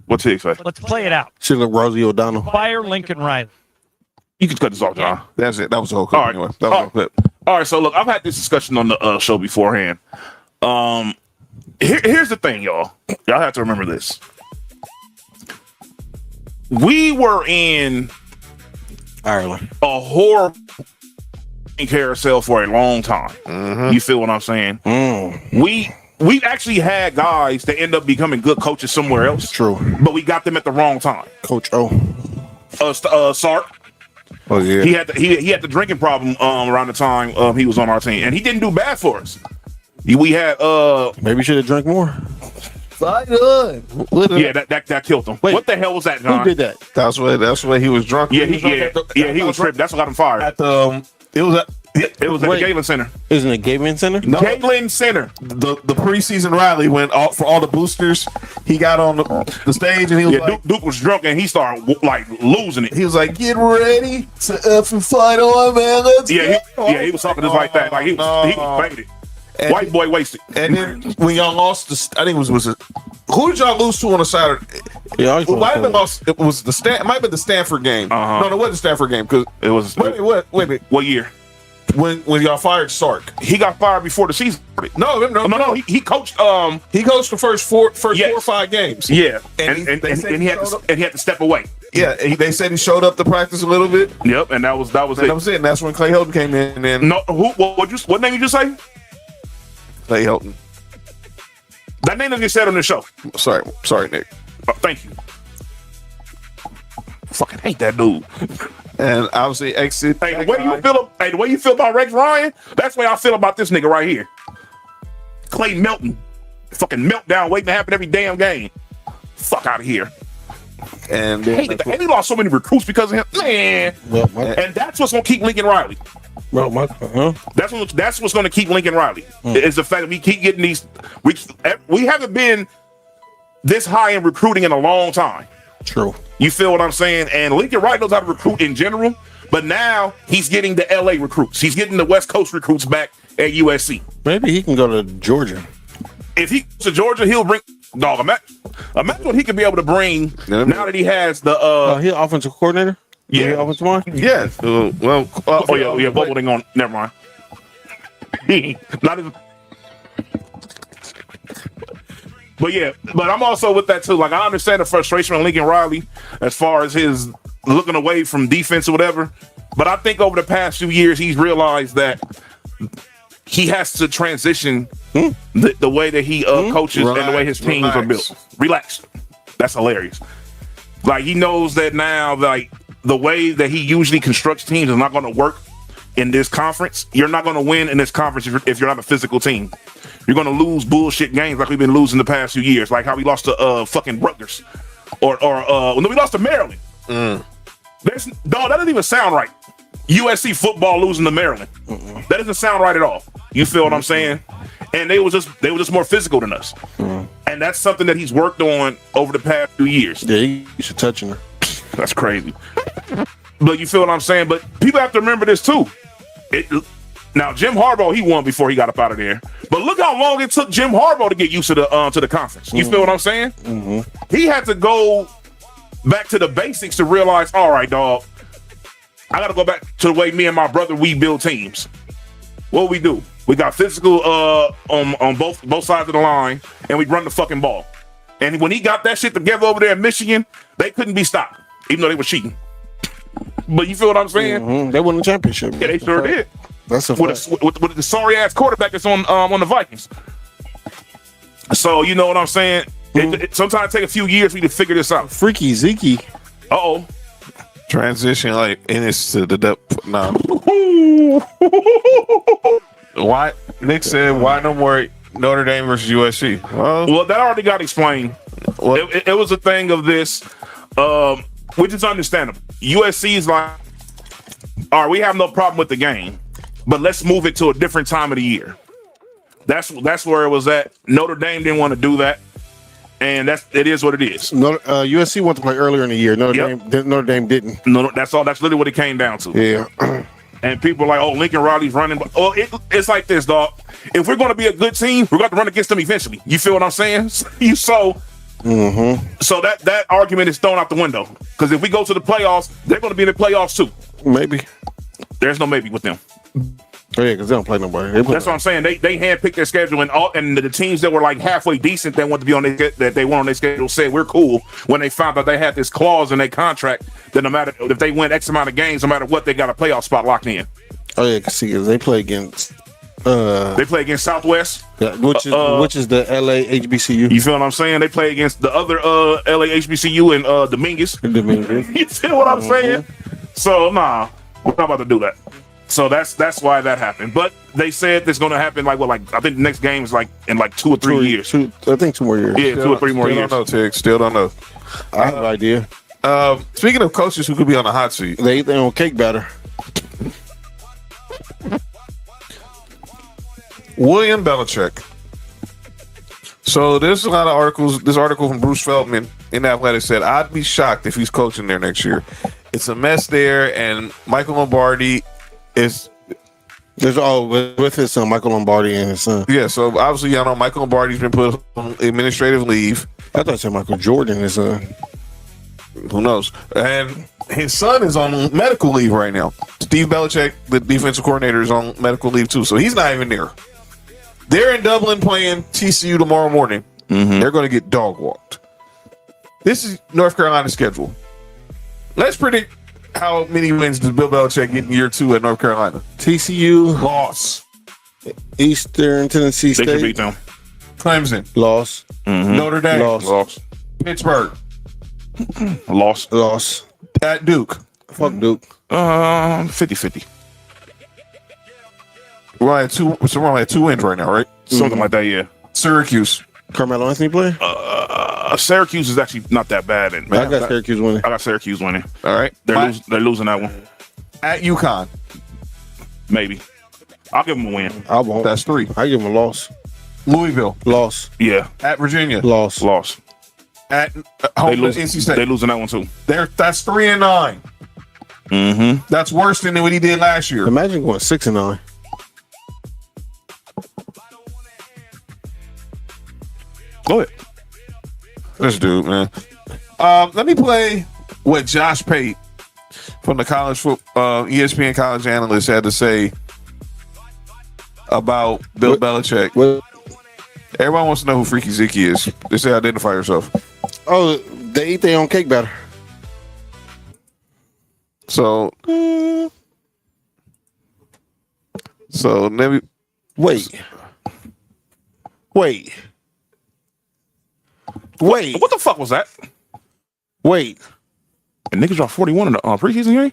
What's he say? Let's play it out. Should look Rosie O'Donnell. Fire Lincoln Riley. You can cut this off, John. That's it. That was the whole clip. All right. Anyway, that was the whole clip. All right, so look, I've had this discussion on the show beforehand. Here's the thing, y'all. Y'all have to remember this. We were in Ireland. a horrible carousel for a long time. You feel what I'm saying? We actually had guys that end up becoming good coaches somewhere else. True. But we got them at the wrong time. Coach O. Sark. Oh yeah. He had the drinking problem around the time he was on our team, and he didn't do bad for us. We had Maybe should have drank more. yeah, that killed him. Wait, what the hell was that, John? Who did that? That's why he was drunk. Yeah, he was tripping. That's what got him fired. At the it was at the Galen Center. Isn't it Galen Center? No. Galen Center. The preseason rally when for all the boosters, he got on the stage and he was like, Duke was drunk and he started like losing it. he was like, "Get ready to effing fight on, man. Let's go." He was talking just like that. Like he was faded. And White boy wasted. And then when y'all lost, I think it was who did y'all lose to on a Saturday? Yeah, It might have been lost. It was it might have been the Stanford game. Uh-huh. No, it wasn't the Stanford game because It was wait a minute. what year? When y'all fired Sark? He got fired before the season started. No. He coached. He coached the first four Yes. or 5 games. Yeah, And and they said he had to step away. Yeah, they said he showed up to practice a little bit. Yep, and that was And it. that was it. And that's when Clay Helton came in. And No, what name you just say? Clay Helton. That name doesn't get said on the show. Sorry, Nick. Thank you. Fucking hate that dude. And obviously exit. Hey, the way you feel about Rex Ryan, that's the way I feel about this nigga right here. Clay Melton. Fucking meltdown waiting to happen every damn game. Fuck out of here. And And he lost so many recruits because of him. Man. And that's what's gonna keep Lincoln Riley. That's what's gonna keep Lincoln Riley. Is the fact that we keep getting these we haven't been this high in recruiting in a long time. True. You feel what I'm saying? And Lincoln Riley knows how to recruit in general, but now he's getting the LA recruits. He's getting the West Coast recruits back at USC. Maybe he can go to Georgia. If he goes to Georgia, he'll bring imagine what he could be able to bring now that he has the He offensive coordinator? Yeah. He offensive line? yeah. Bubble ain't on. Never mind. Not even. But I'm also with that too. Like I understand the frustration of Lincoln Riley as far as his looking away from defense or whatever. But I think over the past few years he's realized that he has to transition the way that he coaches and the way his teams are built. Relax. That's hilarious. Like he knows that now, like the way that he usually constructs teams is not going to work in this conference. You're not going to win in this conference if you're not a physical team. You're going to lose bullshit games like we've been losing the past few years, like how we lost to fucking Rutgers, or we lost to Maryland. That doesn't even sound right. USC football losing to Maryland. That doesn't sound right at all. You feel what I'm saying? And they were just more physical than us. And that's something that he's worked on over the past few years. Yeah, you should touch him. That's crazy. But you feel what I'm saying? But people have to remember this too. Now Jim Harbaugh, he won before he got up out of there. But look how long it took Jim Harbaugh to get used to the conference. You feel what I'm saying? He had to go back to the basics to realize, all right, dog, I got to go back to the way me and my brother we build teams. What we do? We got physical on both sides of the line, and we run the fucking ball. And when he got that shit together over there in Michigan, they couldn't be stopped, even though they were cheating. But you feel what I'm saying? They won the championship. Yeah, they sure did. That's a fact. With the sorry ass quarterback that's on the Vikings. So you know what I'm saying? It sometimes take a few years for you to figure this out. Freaky Zeke. Uh-oh. Transition like and it's to the depth. No. Why? Nick said, "Why no more Notre Dame versus USC?" Well, that already got explained. It was a thing of this, which is understandable. USC is like, all right, we have no problem with the game, but let's move it to a different time of the year. That's where it was at. Notre Dame didn't want to do that, and it is what it is. USC wanted to play earlier in the year. Notre Dame didn't. No, that's all. That's literally what it came down to. Yeah. And people are like, oh, Lincoln Riley's running. Oh, it's like this, dog. If we're going to be a good team, we're going to run against them eventually. You feel what I'm saying? So that argument is thrown out the window. Because if we go to the playoffs, they're going to be in the playoffs too. Maybe. There's no maybe with them. Oh, yeah, because they don't play nobody. That's what I'm saying. They handpicked their schedule, and the teams that were like halfway decent that want to be on that they want on their schedule said we're cool when they found out they had this clause in their contract that no matter if they win X amount of games, no matter what, they got a playoff spot locked in. Oh yeah, see, they play against. They play against Southwest, which is the LA HBCU. You feel what I'm saying? They play against the other LA HBCU and Dominguez. Dominguez. You feel what I'm saying? So nah, we're not about to do that. So that's why that happened. But they said it's going to happen like I think the next game is like in like 2 or 3 years. I think 2 more years. Yeah, 2 or 3 more years. Still don't know, Tig. Still don't know. I have an idea. Speaking of coaches who could be on the hot seat, They eat their own cake batter. William Belichick. So there's a lot of articles. This article from Bruce Feldman in The Athletic said, I'd be shocked if he's coaching there next year. It's a mess there, and Michael Lombardi is... with his son, Michael Lombardi and his son. Yeah, so obviously, y'all know Michael Lombardi's been put on administrative leave. I thought it said Michael Jordan and his son. Who knows? And his son is on medical leave right now. Steve Belichick, the defensive coordinator, is on medical leave too, so he's not even there. They're in Dublin playing TCU tomorrow morning. Mm-hmm. They're going to get dog walked. This is North Carolina's schedule. Let's predict how many wins does Bill Belichick get in year 2 at North Carolina. TCU, Loss. Eastern Tennessee They can beat State, them. Clemson. loss, Notre Dame. Loss. Pittsburgh. Loss. At Duke. Fuck Duke. 50-50. We're only at 2 wins right now, right? Something like that, yeah. Syracuse. Carmelo Anthony play? Syracuse is actually not that bad. And I got Syracuse winning. I got Syracuse winning. All right. They're losing that one. At UConn. Maybe. I'll give them a win. I won't. That's 3. I give him a loss. Louisville. Loss. Yeah. At Virginia. Loss. At They home to lose. NC State. They losing that one too. That's 3-9. Mm-hmm. That's worse than what he did last year. Imagine going 6-9. Go ahead. This dude, man. Let me play what Josh Pate from the college ESPN college analyst had to say about Bill Belichick. What? Everyone wants to know who Freaky Ziki is. They say identify yourself. Oh, they eat their own cake batter. So let me Wait. What the fuck was that? Wait. And niggas dropped 41 in the preseason game?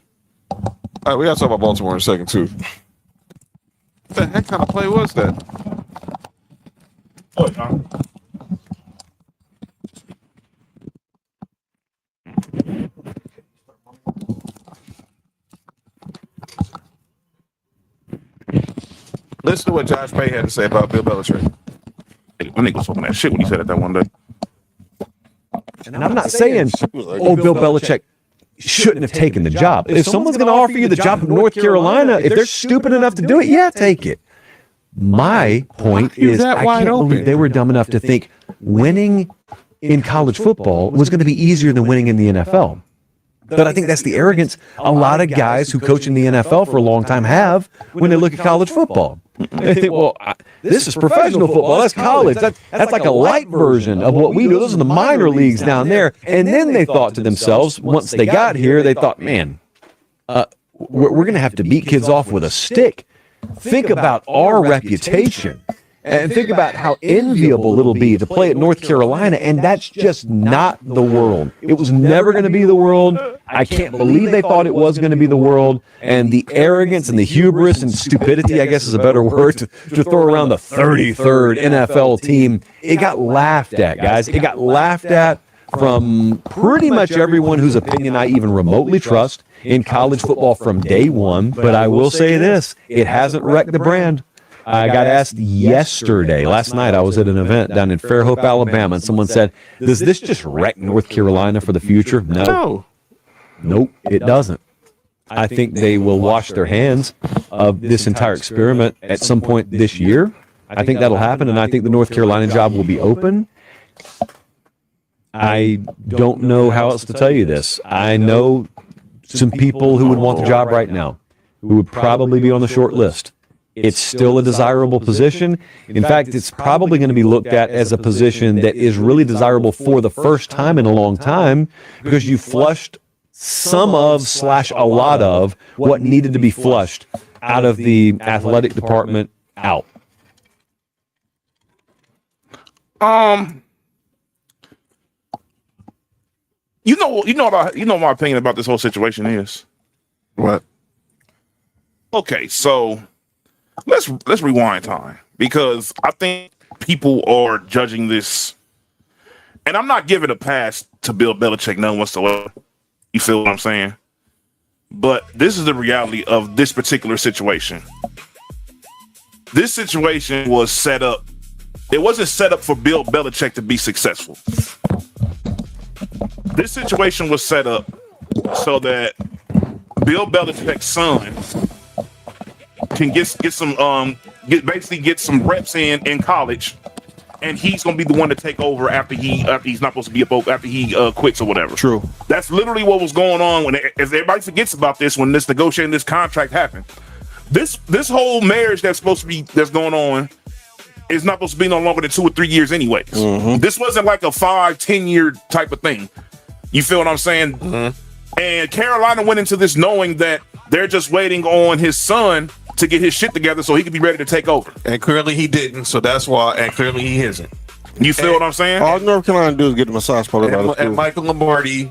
All right, we gotta talk about Baltimore in a second too. What the heck kind of play was that? Listen to what Josh Pate had to say about Bill Belichick. Hey, my nigga was talking that shit when he said it that one day. And I'm not saying, Bill Belichick shouldn't have taken the job. If someone's going to offer you the job of North Carolina, if they're stupid enough to do it, yeah, take it. My point is, I can't believe they were dumb enough to think winning in college football was going to be easier than winning in the NFL. But I think that's the arrogance a lot of guys who coach in the NFL for a long time have when they look at college football. They think, well, this is professional football. That's college. That's like a light version of what we do. Those are the minor leagues down there. And then they thought to themselves, once they got here, they thought, man, we're going to have to beat kids off with a stick. Think about our reputation. And think about how enviable it'll be to play at North Carolina, and that's just not the world. It was never going to be the world. I can't believe they thought it was going to be the world. And the arrogance and the hubris and stupidity, I guess is a better word, to throw around the 33rd NFL team, it got laughed at, guys. It got laughed at from pretty much everyone whose opinion I even remotely trust in college football from day one. But I will say this, it hasn't wrecked the brand. I got asked last night, I was at an event down in Fairhope, Alabama, and someone said, does this just wreck North Carolina for the future? No. Nope, it doesn't. I think they will wash their hands of this entire experiment at some point this year. I think that'll happen, and I think the North Carolina job will be open. I don't know how else to tell you this. I know some people who would want the job right now, who would probably be on the short list. It's still a desirable position. In fact, it's probably going to be looked at as a position that is really desirable for the first time in a long time because you flushed some of / a lot of what needed to be flushed out of the athletic department out. You know my opinion about this whole situation is What? Okay, so let's rewind time because I think people are judging this, and I'm not giving a pass to Bill Belichick none whatsoever. You feel what I'm saying? But this is the reality of this particular situation. This situation was set up. It wasn't set up for Bill Belichick to be successful. This situation was set up so that Bill Belichick's son can get some reps in college, and he's gonna be the one to take over after he's not supposed to be after he quits or whatever. True. That's literally what was going on when as everybody forgets about this when this negotiating this contract happened. This whole marriage that's going on is not supposed to be no longer than 2 or 3 years anyways. Mm-hmm. This wasn't like a 5-10 year type of thing. You feel what I'm saying? Mm-hmm. And Carolina went into this knowing that they're just waiting on his son to get his shit together so he could be ready to take over. And clearly he didn't, so that's why. And clearly he isn't. You feel what I'm saying? All North Carolina do is get a massage parlor. And Michael Lombardi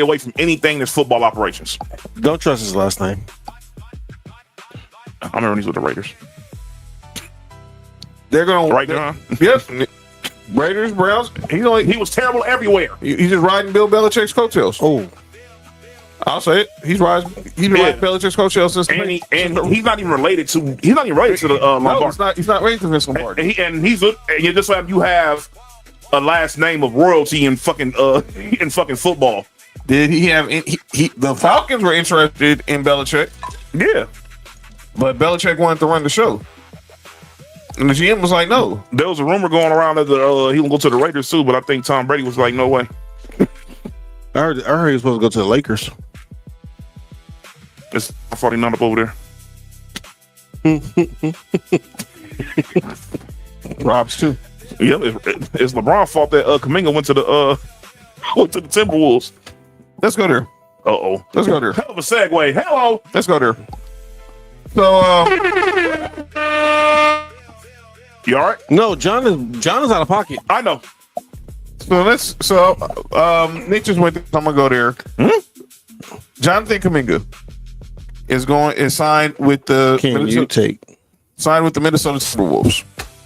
away from anything that's football operations. Don't trust his last name. I remember when he's with the Raiders. They're gonna right there. Yes. Raiders, Browns. He was terrible everywhere. He's just riding Bill Belichick's coattails. Oh, I'll say it. He's riding Belichick's coattails since. And he's not even related to. He's not even related to the Lombardi. No, he's not related to Vince Lombardi. And you just have a last name of royalty in fucking football. Did he have? The Falcons were interested in Belichick. Yeah, but Belichick wanted to run the show. And the GM was like, no. There was a rumor going around that he would go to the Raiders too, but I think Tom Brady was like, no way. I heard he was supposed to go to the Lakers. It's 49 up over there. Rob's too. Yeah, it's LeBron's fault that Kuminga went to the Timberwolves. Let's go there. Uh-oh. Let's go there. Hell of a segue. Hello. Let's go there. So, you all right? No, John is out of pocket. I know. So Nick just went. I'm gonna go there. Jonathan Kuminga is signed with the signed with the Minnesota Timberwolves.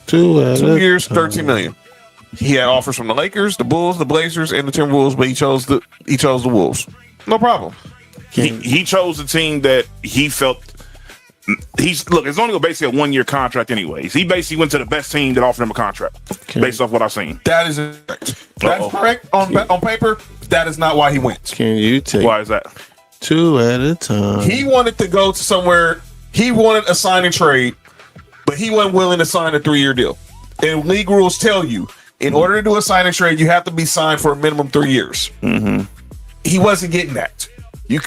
2 years, $13 million. He had offers from the Lakers, the Bulls, the Blazers, and the Timberwolves, but he chose the Wolves. No problem. He chose the team that he felt. It's only basically a 1-year contract anyways. He basically went to the best team that offered him a contract based off what I've seen. That is correct. That's correct on paper. That is not why he went. Can you take? Why is that? 2 at a time. He wanted to go to somewhere. He wanted a sign and trade, but he wasn't willing to sign a 3-year deal. And league rules tell you, in order to do a sign and trade, you have to be signed for a minimum 3 years. Mm-hmm. He wasn't getting that. He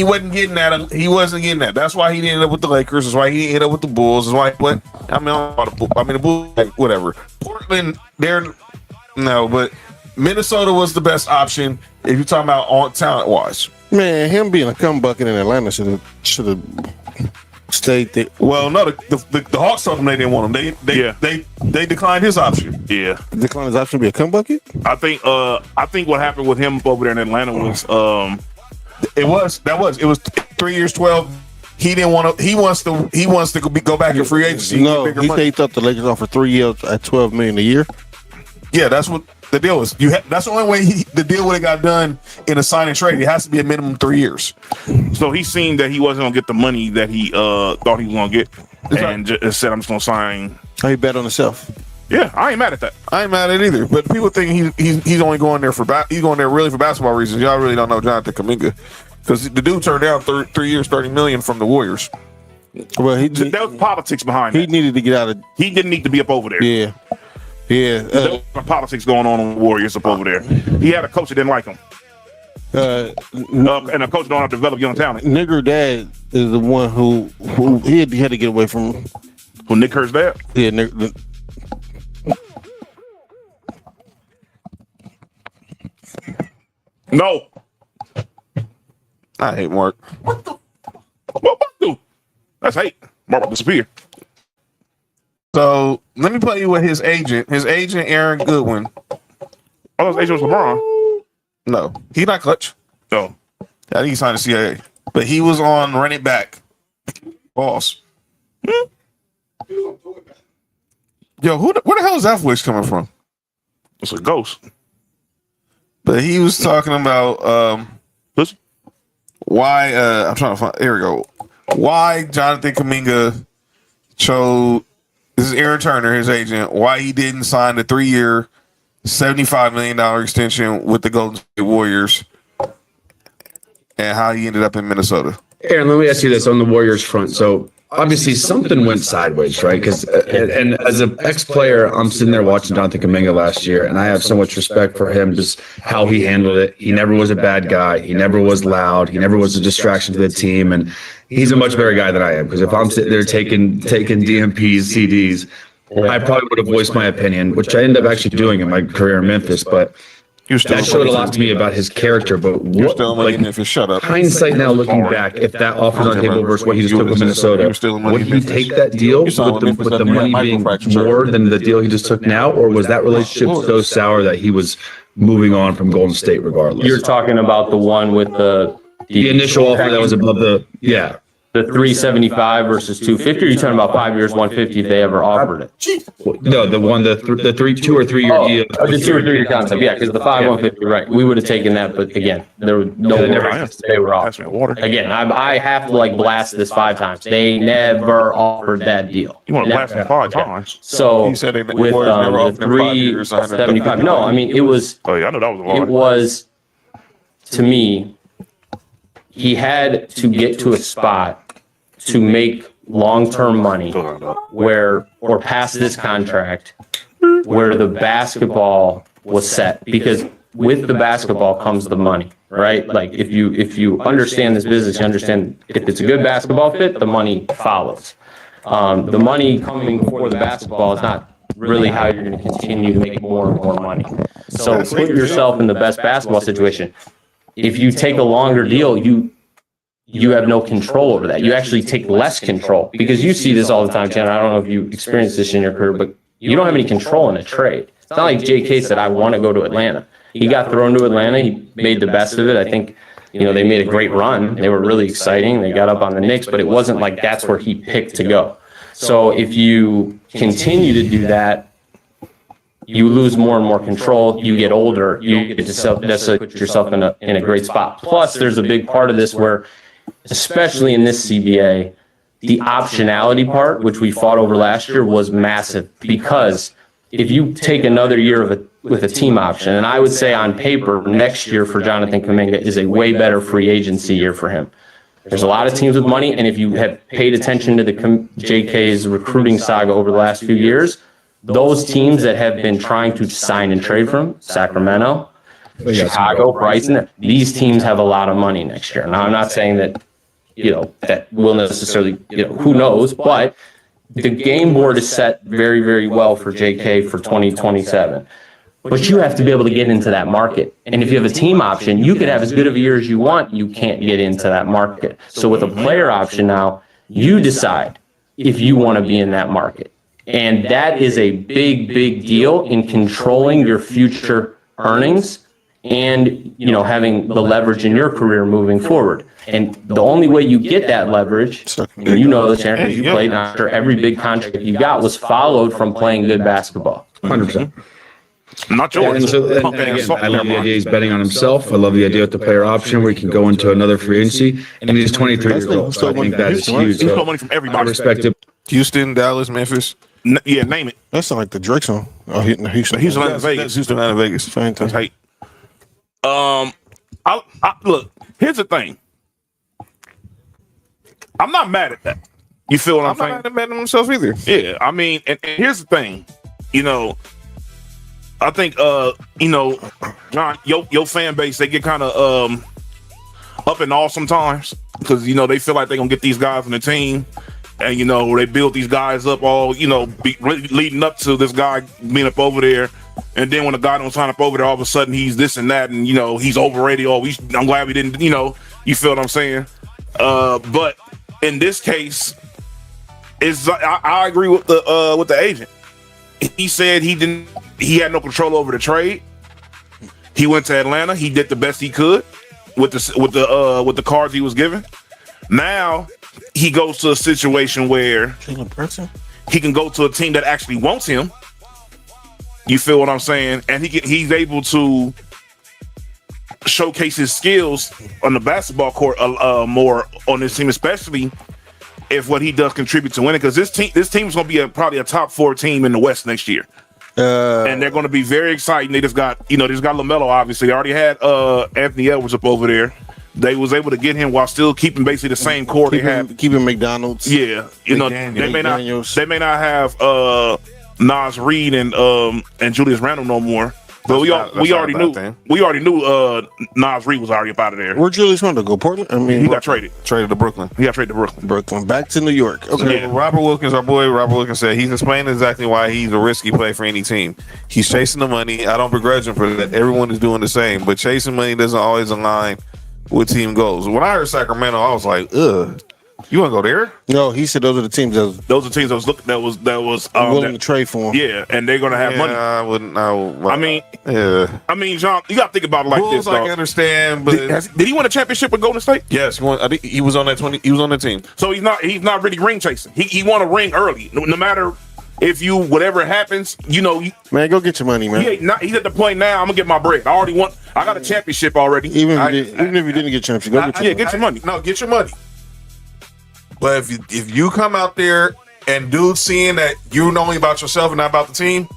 wasn't getting that. That's why he ended up with the Lakers. That's why he ended up with the Bulls. That's why. The Bulls, whatever. Portland, but Minnesota was the best option if you're talking about on talent wise. Man, him being a cum bucket in Atlanta should have stayed there. Well, no, the Hawks told him they didn't want him. They declined his option. Yeah, declined his option to be a cum bucket. I think what happened with him over there in Atlanta was It was 3 years, 12. He didn't want to. He wants to go back in free agency. No, he thought the Lakers offered 3 years at $12 million a year. Yeah, that's what the deal was. That's the only way the deal would have got done in a sign and trade. It has to be a minimum 3 years. So he seen that he wasn't gonna get the money that he thought he was gonna get, and just said, "I'm just gonna sign." How you bet on himself? Yeah, I ain't mad at that. I ain't mad at it either. But people think he's only going there he's going there really for basketball reasons. Y'all really don't know Jonathan Kuminga because the dude turned down 3 years, $30 million from the Warriors. Well, there was politics behind he that. Needed to get out of. He didn't need to be up over there. Yeah. There was politics going on the Warriors up over there. He had a coach that didn't like him. And a coach don't have to develop young talent. Nigger dad is the one who he had to get away from. Who, Nick Kerr's dad? Yeah, No. I hate Mark. What Mark do? That's hate. Mark will disappear. So let me tell you what his agent, Aaron Goodwin, Oh, his agent was LeBron. No, he's not Clutch. So I think he signed to CAA, but he was on Run It Back. Boss. Yo, where the hell is that voice coming from? it's a ghost. But he was talking about Listen. why I'm trying to find. Here we go. Why Jonathan Kuminga chose. This is Aaron Turner, his agent. Why he didn't sign the 3-year, $75 million extension with the Golden State Warriors, and how he ended up in Minnesota. Aaron, let me ask you this on the Warriors front. So obviously something went sideways, right? Because and as an ex-player, I'm sitting there watching Jonathan Kuminga last year, and I have so much respect for him, just how he handled it. He never was a bad guy. He never was loud. He never was a distraction to the team, and he's a much better guy than I am. Because if I'm sitting there taking DMPs, CDs, I probably would have voiced my opinion, which I ended up actually doing in my career in Memphis, but. That showed a lot to me about his character, but what, like, shut up. hindsight now looking back, if that offer's on the table versus what he just took with Minnesota, would he take that deal with the money being more than the deal he just took now, or was that relationship so sour that he was moving on from Golden State regardless? You're talking about the one with the initial offer that was above the the 375 versus 250. Or are you talking about 5 years, 150 if they ever offered it? No, the 2 or 3 year deal. The 2 or 3 year concept, yeah, because the 150, right? We would have taken that, but again, there were they were offered. Again, I have to like blast this 5 times. They never offered that deal. You want to blast him 5 times? So with the 375, no, I mean it was. Oh yeah, I know that was a lot. It was, to me, he had to get to a spot to make long-term money or past this contract where the basketball was set, because with the basketball comes the money, right? Like if you understand this business, you understand if it's a good basketball fit, the money follows. The money coming before the basketball is not really how you're going to continue to make more and more money. So put yourself in the best basketball situation. If you take a longer deal, you have no control over that. You actually take less control, because you see this all the time, Chandler. I don't know if you experienced this in your career, but you don't have any control in a trade. It's not like JK said, I want to go to Atlanta. He got thrown to Atlanta. He made the best of it. I think, they made a great run. They were really exciting. They got up on the Knicks, but it wasn't like that's where he picked to go. So if you continue to do that, you lose more and more control. You get older. You get to put yourself in a great spot. Plus, there's a big part of this where, especially in this CBA, the optionality part, which we fought over last year, was massive, because if you take another year with a team option, and I would say on paper, next year for Jonathan Kuminga is a way better free agency year for him. There's a lot of teams with money, and if you have paid attention to the JK's recruiting saga over the last few years, those teams that have been trying to sign and trade for him, Sacramento, Chicago, Bryson, these teams have a lot of money next year. Now, I'm not saying that, that will necessarily, who knows, but the game board is set very, very well for JK for 2027. But you have to be able to get into that market. And if you have a team option, you could have as good of a year as you want. You can't get into that market. So with a player option now, you decide if you want to be in that market. And that is a big, big deal in controlling your future earnings and, having the leverage in your career moving forward. And the only way you get that leverage, and this, Aaron, because you played after every big contract you got was followed from playing good basketball. 100%. Not yours. And again, I love the idea he's betting on himself. I love the idea with the player option where he can go into another free agency. And he's 23 years old, so I think that is huge. He's got money from everybody. I respect it. Houston, Dallas, Memphis. Yeah, name it. That sounds like the Drake song. Oh, Houston. Houston, Atlanta, Vegas. Houston, Atlanta, Vegas. Fantastic. Look, here's the thing. I'm not mad at that. You feel what I'm saying? I'm not mad at himself either. Yeah, I mean, and here's the thing. I think, John, your fan base, they get kind of up and all sometimes because, they feel like they're going to get these guys on the team. And, they build these guys up all, leading up to this guy being up over there. And then when the guy don't sign up over there, all of a sudden he's this and that. And, he's overrated. I'm glad we didn't, you feel what I'm saying? But in this case, I agree with the agent. He said he had no control over the trade. He went to Atlanta. He did the best he could with the cards he was given. Now he goes to a situation where he can go to a team that actually wants him. You feel what I'm saying? And he's able to showcase his skills on the basketball court more on this team, especially if what he does contribute to winning. Because this team is going to be probably a top 4 team in the West next year, and they're going to be very exciting. They just got LaMelo. Obviously, they already had Anthony Edwards up over there. They was able to get him while still keeping basically the same core they have. Keeping McDonald's. Yeah, they may not have Nas Reed and Julius Randle no more. But we already knew Nas Reed was already up out of there. Where'd Julius Randle go? Portland? I mean, he got traded to Brooklyn. Brooklyn back to New York. Okay. Yeah. Robert Wilkins, our boy Robert Wilkins, said he's explaining exactly why he's a risky play for any team. He's chasing the money. I don't begrudge him for that. Everyone is doing the same, but chasing money doesn't always align with team goals. When I heard Sacramento, I was like, ugh. You want to go there? No, he said those are the teams that was willing to trade for him. Yeah, and they're gonna have money. I wouldn't. I mean, John, you got to think about it like Bulls, this. I can understand, but did he win a championship with Golden State? Yes, he was on that 20. He was on that team. So he's not really ring chasing. He won a ring early. No matter if whatever happens, man, go get your money, man. He's at the point now. I'm gonna get my bread. I got a championship already. Even if you didn't get championship, get your money. No, get your money. But if you come out there and dudes seeing that you're knowing about yourself and not about the team,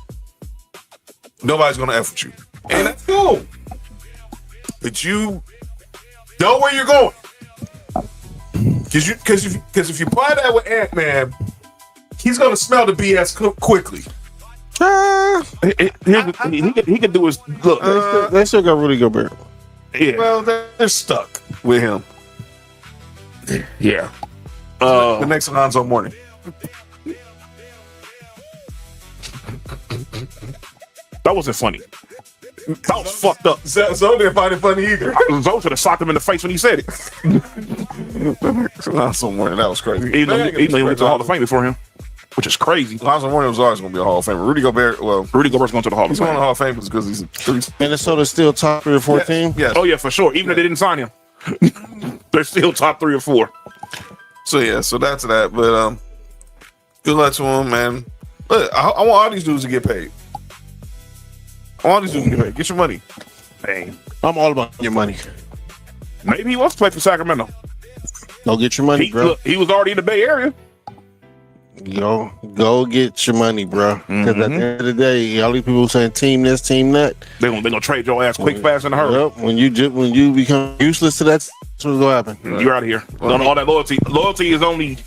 nobody's gonna F with you. And that's cool. But you know where you're going. Because if you apply that with Ant-Man, he's gonna smell the BS quickly. He can do his look. They still got Rudy Gobert. Yeah. Well, they're stuck with him. Yeah. The next Alonzo morning. That wasn't funny. That was fucked up. Zoe didn't find it funny either. Zoe should have socked him in the face when he said it. Alonzo morning, that was crazy. Even though he went to the Hall of Fame before him, which is crazy. Alonzo morning was always going to be a Hall of Famer. Rudy Gobert's going to the Hall of Fame. He's going to the Hall of Fame because he's Minnesota's still top 3 or 4 team. Yes. Oh yeah, for sure. Even if they didn't sign him, they're still top 3 or 4. So that's that. But good luck to him, man. Look, I want all these dudes to get paid. Get your money. Dang. I'm all about your money. Maybe he wants to play for Sacramento. Go get your money, bro. Look, he was already in the Bay Area. Go get your money, bro. Because at the end of the day, all these people saying team this, team that. They gonna trade your ass quick, fast, and a hurry. Yep. When you become useless to that, that's what's gonna happen. You're out of here. All that loyalty. Loyalty is only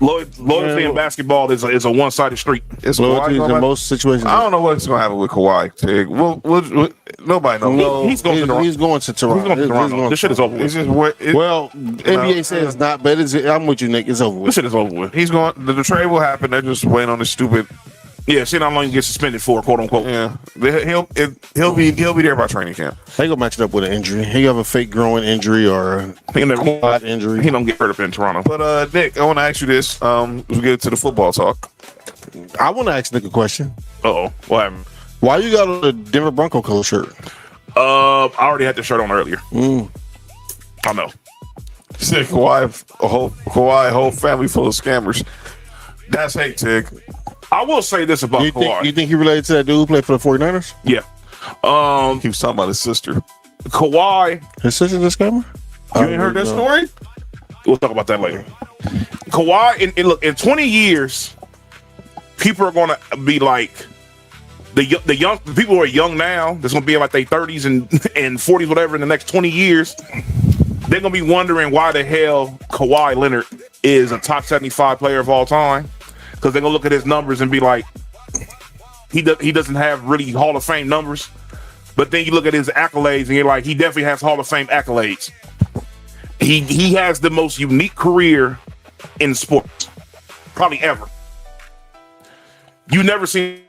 loyalty in basketball is a one-sided street. It's loyalty in most situations. I don't know what's gonna happen with Kawhi. Tig. Nobody knows. No, he's going to Toronto. He's going to Toronto. This shit is over with. NBA says it's not, but I'm with you, Nick. It's over with. This shit is over with. He's going. The trade will happen. They're just waiting on this stupid. Yeah, see how long you get suspended for, quote unquote. Yeah, he'll be there by training camp. They gonna match it up with an injury. He have a fake growing injury or a quad injury. He don't get hurt up in Toronto. But Nick, I want to ask you this. We get to the football talk. I want to ask Nick a question. What happened? Why you got a Denver Bronco color shirt? I already had the shirt on earlier. I know. Said Kawhi, whole family full of scammers. That's hate, Tig. I will say this about Kawhi. You think he related to that dude who played for the 49ers? Yeah. He was talking about his sister. Kawhi. His sister's a scammer? You ain't heard that story? We'll talk about that later. Kawhi, in 20 years, people are going to be like, the people who are young now, that's going to be in like their 30s and 40s, whatever, in the next 20 years, they're going to be wondering why the hell Kawhi Leonard is a top 75 player of all time. Because they're going to look at his numbers and be like, he doesn't have really Hall of Fame numbers. But then you look at his accolades and you're like, he definitely has Hall of Fame accolades. He has the most unique career in sports, probably ever. You never seen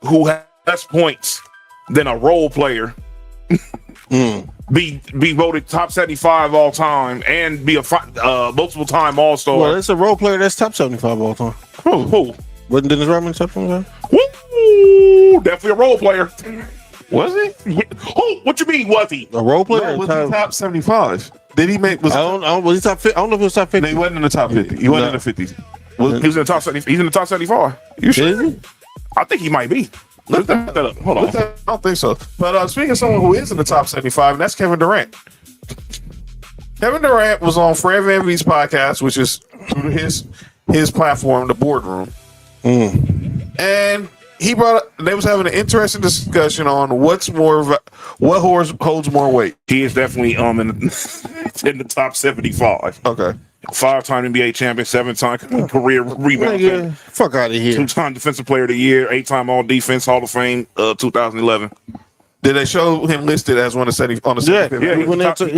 who has less points than a role player be voted top 75 all time and be a multiple time All-Star. Well, it's a role player that's top 75 all time. Who? Wasn't Dennis Rodman top 75? Woo! Definitely a role player. Was he? Yeah. Who? What you mean? Was he A role player? No, was he top 75? Did he make? Was I don't. Was he top 50? I don't know if he was top 50. No, he wasn't in the top 50. He wasn't in the 50s. He was in the top 70. He's in the top 75. You sure? Is he? I think he might be. Look that up. Hold on. I don't think so. But speaking of someone who is in the top 75, and that's Kevin Durant. Kevin Durant was on Fred VanVleet's podcast, which is through his platform, the Boardroom, and they was having an interesting discussion on what holds more weight. He is definitely in the top 75. Okay. 5-time NBA champion, 7-time career rebound champion, Fuck out of here. 2-time defensive player of the year, 8-time all defense Hall of Fame, 2011. Did they show him listed as one of 70 on the 75th? Yeah, he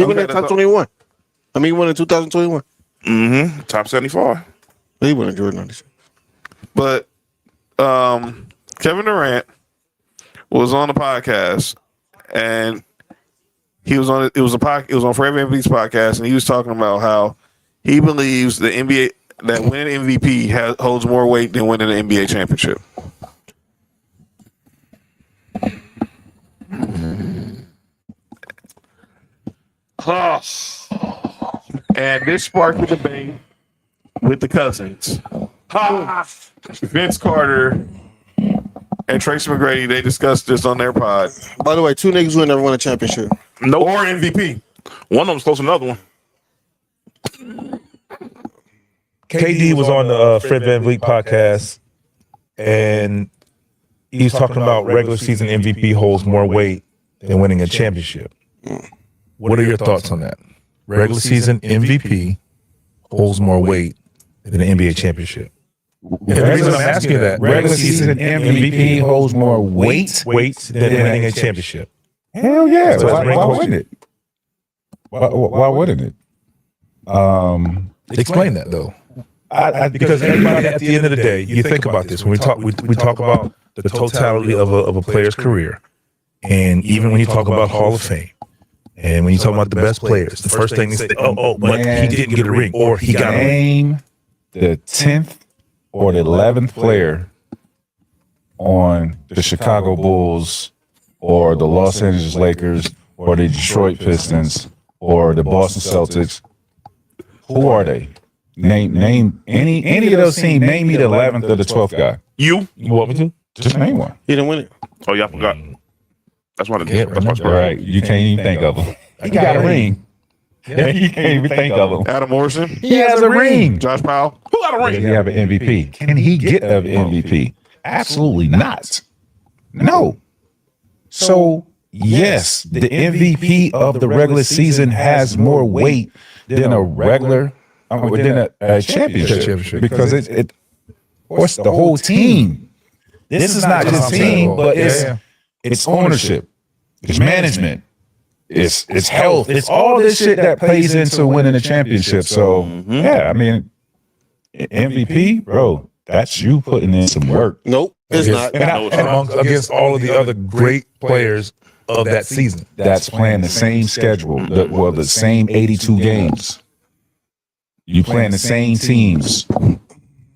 went in top 21. I mean, he won in 2021. Mm-hmm. Top 75. He won in Jordan 96. But Kevin Durant was on the podcast, and he was on it. It was on Fred VanVleet's podcast, and he was talking about how he believes the NBA that winning MVP holds more weight than winning an NBA championship. And this sparked a debate with the cousins. Vince Carter and Tracy McGrady, they discussed this on their pod. By the way, 2 niggas who never won a championship. Nope. Or MVP. One of them's close to another one. KD was on the Fred VanVleet podcast, and he's talking about regular season MVP holds more weight than winning a championship. What are your thoughts on that? Regular season MVP holds more weight than an NBA championship. And the reason I'm asking you that, regular season MVP holds more weight than winning a championship. Hell yeah. So why wouldn't it? Why wouldn't it? Explain that though. Because everybody at the end of the day, you think about this when we talk about the totality of a player's career, and even when you talk about Hall of Fame, and when you talk about the best players, the first thing they say, but he didn't get a ring, or he got a ring. Name the 10th or the 11th player on the Chicago Bulls or the Los Angeles Lakers or the Detroit Pistons or the Boston Celtics. Who are they? Name any of those teams. Name me the 11th or the 12th guy. You want me to? Just name one. He didn't win it. Oh yeah, I forgot. That's why Right. You can't even think of him. He got a ring. Yeah, you can't even think of him. Adam Morrison. He has a ring. Josh Powell. Who got a ring? Does he have an MVP? Can he get an MVP? Absolutely not. No. So, yes, the MVP of the regular season has more weight than a regular, than a championship because it's the whole team. This is not just team, but it's ownership, it's management, it's health, it's all this shit that plays into winning a championship. So yeah, I mean, MVP, bro, that's you putting in some work. Nope, it's not. Against all of the other great players of that season. That's playing the same schedule, the same 82 games. You playing the same teams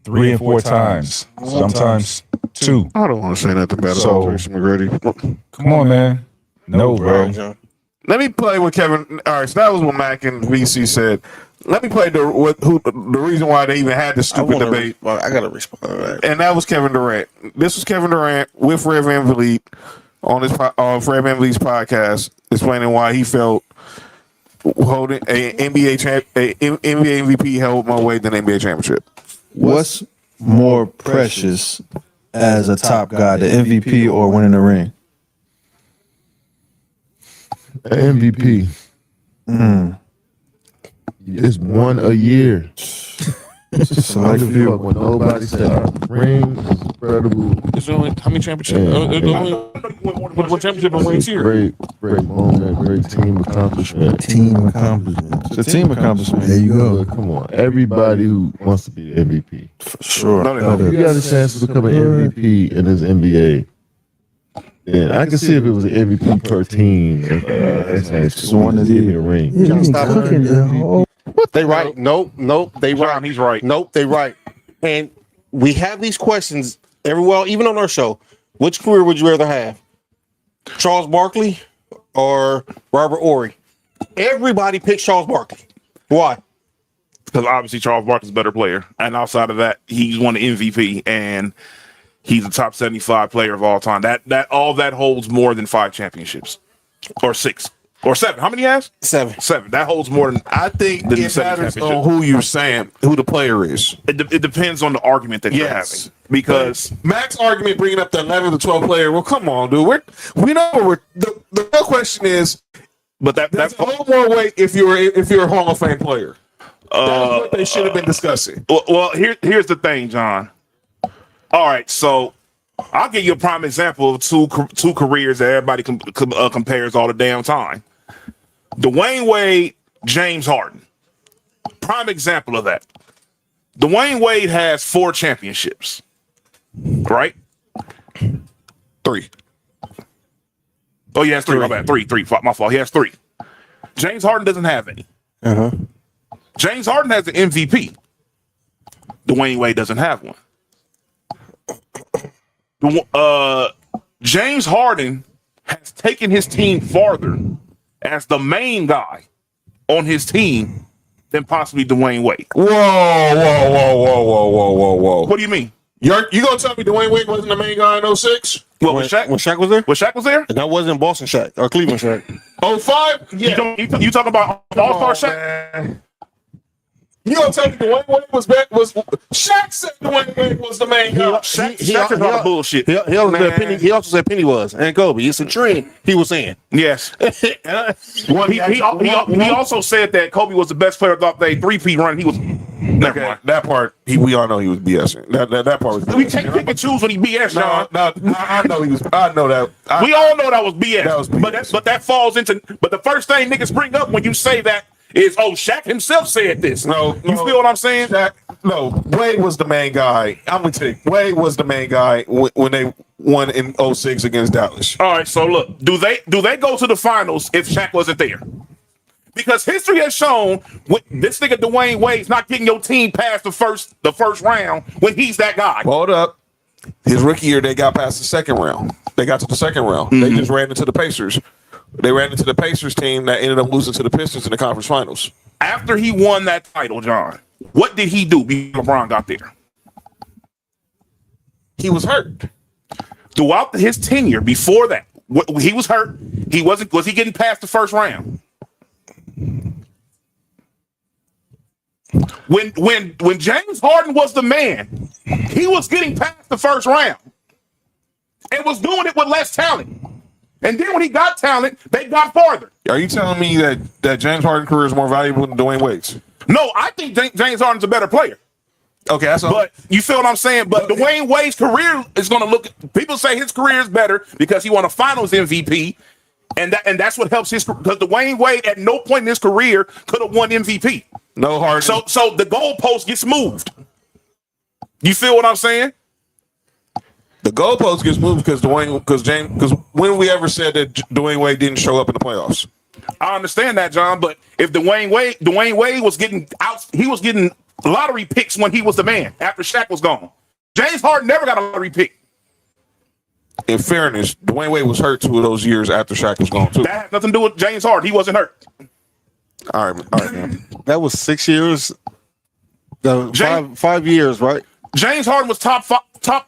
3 and 4 times, sometimes 2. I don't want to say nothing bad about Tracy McGrady. Come on, man. No, bro. Let me play with Kevin. All right, so that was what Mac and VC said. Let me play the reason why they even had this stupid debate. I gotta respond to that. And that was Kevin Durant. This was Kevin Durant with Fred VanVleet on Fred VanVleet's podcast, explaining why he felt holding a NBA MVP held more weight than NBA championship. What's more precious as a top guy, the MVP or winning the ring? MVP. It's one a year. So I can feel when nobody said ring is incredible. It's only how many championships? What championship and rings here? Great moment, great team accomplishment. It's a team accomplishment. There you go. Come on, everybody who wants to be the MVP. For sure. If you got a chance to become an MVP in this NBA, then I can see if it was an MVP per team. Just one to give me a ring. Stop. They right. Nope. They right. John, he's right. Nope. They right. And we have these questions everywhere, even on our show. Which career would you rather have? Charles Barkley or Robert Ory. Everybody picked Charles Barkley. Why? Because obviously Charles Barkley's a better player, and outside of that, he's won the MVP, and he's a top 75 player of all time. That holds more than 5 championships, or 6, or 7. How many he has? 7. 7. That holds more than. I think than it matters on who you're saying, who the player is. It depends on the argument that you're having, because Mac's argument bringing up the 11th to 12th player. Well, come on, dude. We know the real question is, but that's a little more weight if you're a Hall of Fame player. That's what they should have been discussing. Well, here's the thing, John. All right, so I'll give you a prime example of two careers that everybody compares all the damn time. Dwayne Wade, James Harden. Prime example of that. Dwayne Wade has 4 championships, right? 3. Oh, he has 3. My bad. 3. My fault. He has 3. James Harden doesn't have any. James Harden has an MVP. Dwayne Wade doesn't have one. James Harden has taken his team farther as the main guy on his team than possibly Dwayne Wade. Whoa. What do you mean? You gonna tell me Dwayne Wade wasn't the main guy in 06? Well, when Shaq was there? When Shaq was there? And that wasn't Boston Shaq or Cleveland Shaq. 05? Yeah. You talking about All-Star Shaq? You gonna tell me Dwayne Wade was Shaq said Dwayne Wade was the main guy. Shaq is a lot of bullshit. He also said Penny was and Kobe. It's a trend he was saying. Yes. he also said that Kobe was the best player of the 3-peat run. He was. Never mind. That part, we all know he was BSing. That part was. We can't pick and choose when he BS, John. No, I know he was. I know that. We all know that was BS. That was BS. But that falls into. But the first thing niggas bring up when you say that is, oh, Shaq himself said this. No, you feel what I'm saying? Wade was the main guy. I'm gonna tell you, Wade was the main guy when they won in 06 against Dallas. All right, so look, do they go to the finals if Shaq wasn't there? Because history has shown this nigga Dwayne Wade's not getting your team past the first round when he's that guy. Hold up. His rookie year, they got past the second round. They got to the second round. They just ran into the Pacers. They ran into the Pacers team that ended up losing to the Pistons in the conference finals. After he won that title, John, what did he do before LeBron got there? He was hurt. Throughout his tenure before that, he was hurt. Was he getting past the first round? When James Harden was the man, he was getting past the first round and was doing it with less talent. And then when he got talent, they got farther. Are you telling me that James Harden's career is more valuable than Dwayne Wade's? No, I think James Harden's a better player. Okay, that's all. But you feel what I'm saying? But Dwayne Wade's career is going to look. People say his career is better because he won a Finals MVP, and that's what helps his. Because Dwayne Wade at no point in his career could have won MVP. No Harden. So the goalpost gets moved. You feel what I'm saying? The goalpost gets moved because when we ever said that Dwayne Wade didn't show up in the playoffs? I understand that, John. But if Dwayne Wade was getting out, he was getting lottery picks when he was the man after Shaq was gone. James Harden never got a lottery pick. In fairness, Dwayne Wade was hurt 2 of those years after Shaq was gone too. That has nothing to do with James Harden. He wasn't hurt. All right, man. That was 6 years. 5 years, right? James Harden was top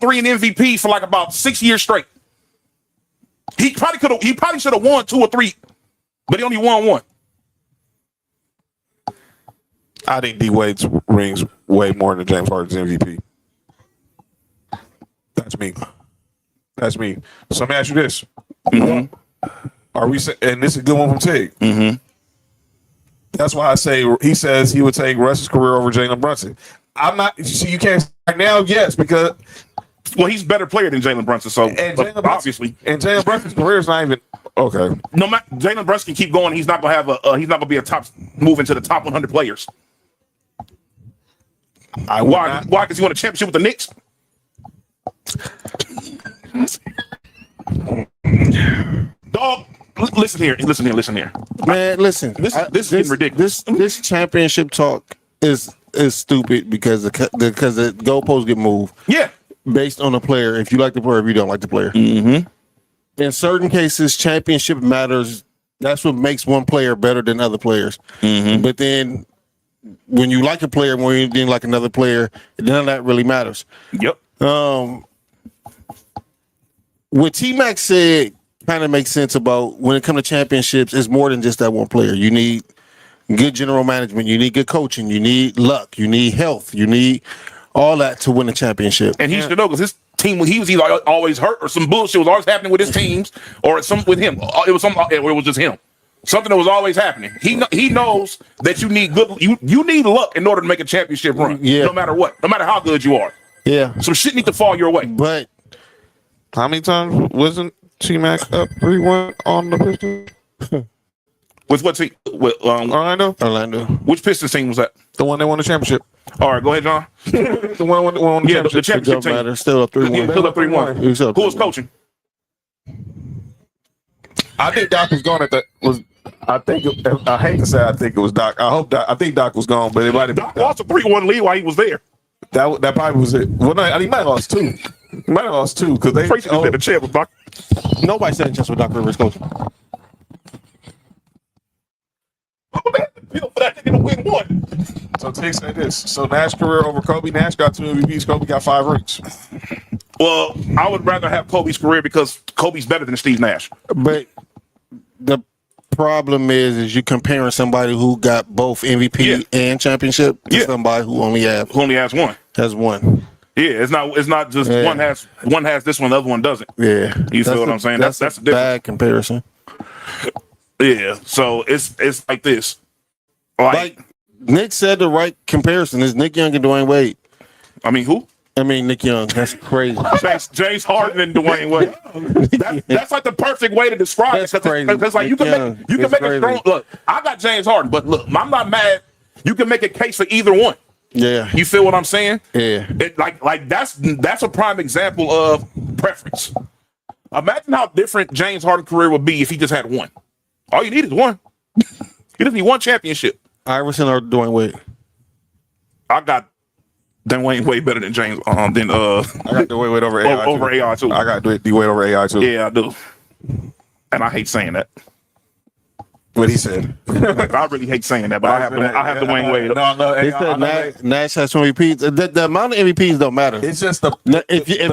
3 in MVP for like about 6 years straight. He probably should have won 2 or 3, but he only won 1. I think D Wade's rings way more than James Harden's MVP. That's me. So let me ask you this: Are we? And this is a good one from Tig. That's why I say he says he would take Russ's career over Jalen Brunson. I'm not. So you can't right now, yes, because he's a better player than Jalen Brunson. So obviously, and Jalen Brunson's career is not even okay. No matter Jalen Brunson can keep going, he's not gonna have he's not gonna be a top move into the top 100 players. Why? Because he won a championship with the Knicks. Dog, listen here. Man, listen. This is getting ridiculous. This championship talk is stupid because the goalposts get moved. Yeah. Based on the player, if you like the player, if you don't like the player. in certain cases, championship matters. That's what makes one player better than other players. But then when you like a player more than you didn't like another player, none of that really matters. Yep. What T-Mac said kind of makes sense about when it comes to championships. It's more than just that one player. You need good general management. You need good coaching. You need luck. You need health. You need all that to win a championship. And he should know because his team, he was either always hurt or some bullshit was always happening with his teams or some with him. It was something, or it was just him. Something that was always happening. He knows that you need good. You need luck in order to make a championship run. Yeah. No matter what. No matter how good you are. Yeah. Some shit need to fall your way. But how many times wasn't T-Mac up 3-1 on the Pistons? With what team? With Orlando. Which Pistons team was that? The one that won the championship. All right, go ahead, John. The one won the championship. The championship team. Matter. Still up 3-1. Still up 3-1. Who was coaching? I think Doc was gone at that. I hate to say I think it was Doc. I think Doc was gone, but it might have been Doc lost a 3-1 lead while he was there. That probably was it. Well, no, he might have lost 2. He might have lost 2 because they Tracy said the chance with Doc. Nobody said a chance with Doc Rivers coaching. So Tig said this. So Nash career over Kobe. Nash got 2 MVPs. Kobe got 5 rings. Well, I would rather have Kobe's career because Kobe's better than Steve Nash. But the problem is you comparing somebody who got both MVP and championship to somebody who only has one. Has one. Yeah, it's not just one has this one, the other one doesn't. Yeah. You feel what I'm saying? That's a bad comparison. Yeah. So it's like this. Like Nick said the right comparison is Nick Young and Dwayne Wade. I mean who? I mean Nick Young. That's crazy. James Harden and Dwayne Wade. That's like the perfect way to describe it. Because like you can make a strong look. I got James Harden, but look, I'm not mad. You can make a case for either one. Yeah. You feel what I'm saying? Yeah. Like that's a prime example of preference. Imagine how different James Harden's career would be if he just had one. All you need is one. He doesn't need one championship. Iverson or Dwayne Wade? I got Dwayne Wade better than James. I got Dwayne Wade over AI. Over AI too. I got D Wade over AI too. Yeah, I do. And I hate saying that. What he said. I really hate saying that, but I have Dwayne Wade. No, He said Nash has 2 MVPs. The amount of MVPs don't matter. It's just the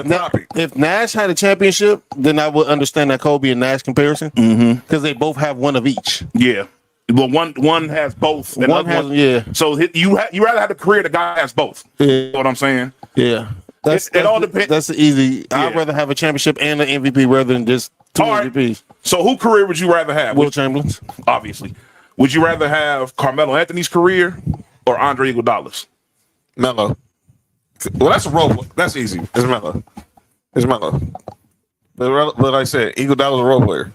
topic. If Nash had a championship, then I would understand that Kobe and Nash comparison because they both have one of each. Yeah. Well, one has both. One has, yeah. So you rather have the career the guy has both. Yeah. You know what I'm saying? Yeah. It all depends. That's easy. I'd rather have a championship and an MVP rather than just 2 MVPs. So who career would you rather have? Will Chamberlain's. Obviously. Would you rather have Carmelo Anthony's career or Andre Iguodala's? Melo. Well, that's a role. That's easy. It's Melo. It's Melo. But like I said, Iguodala's a role player.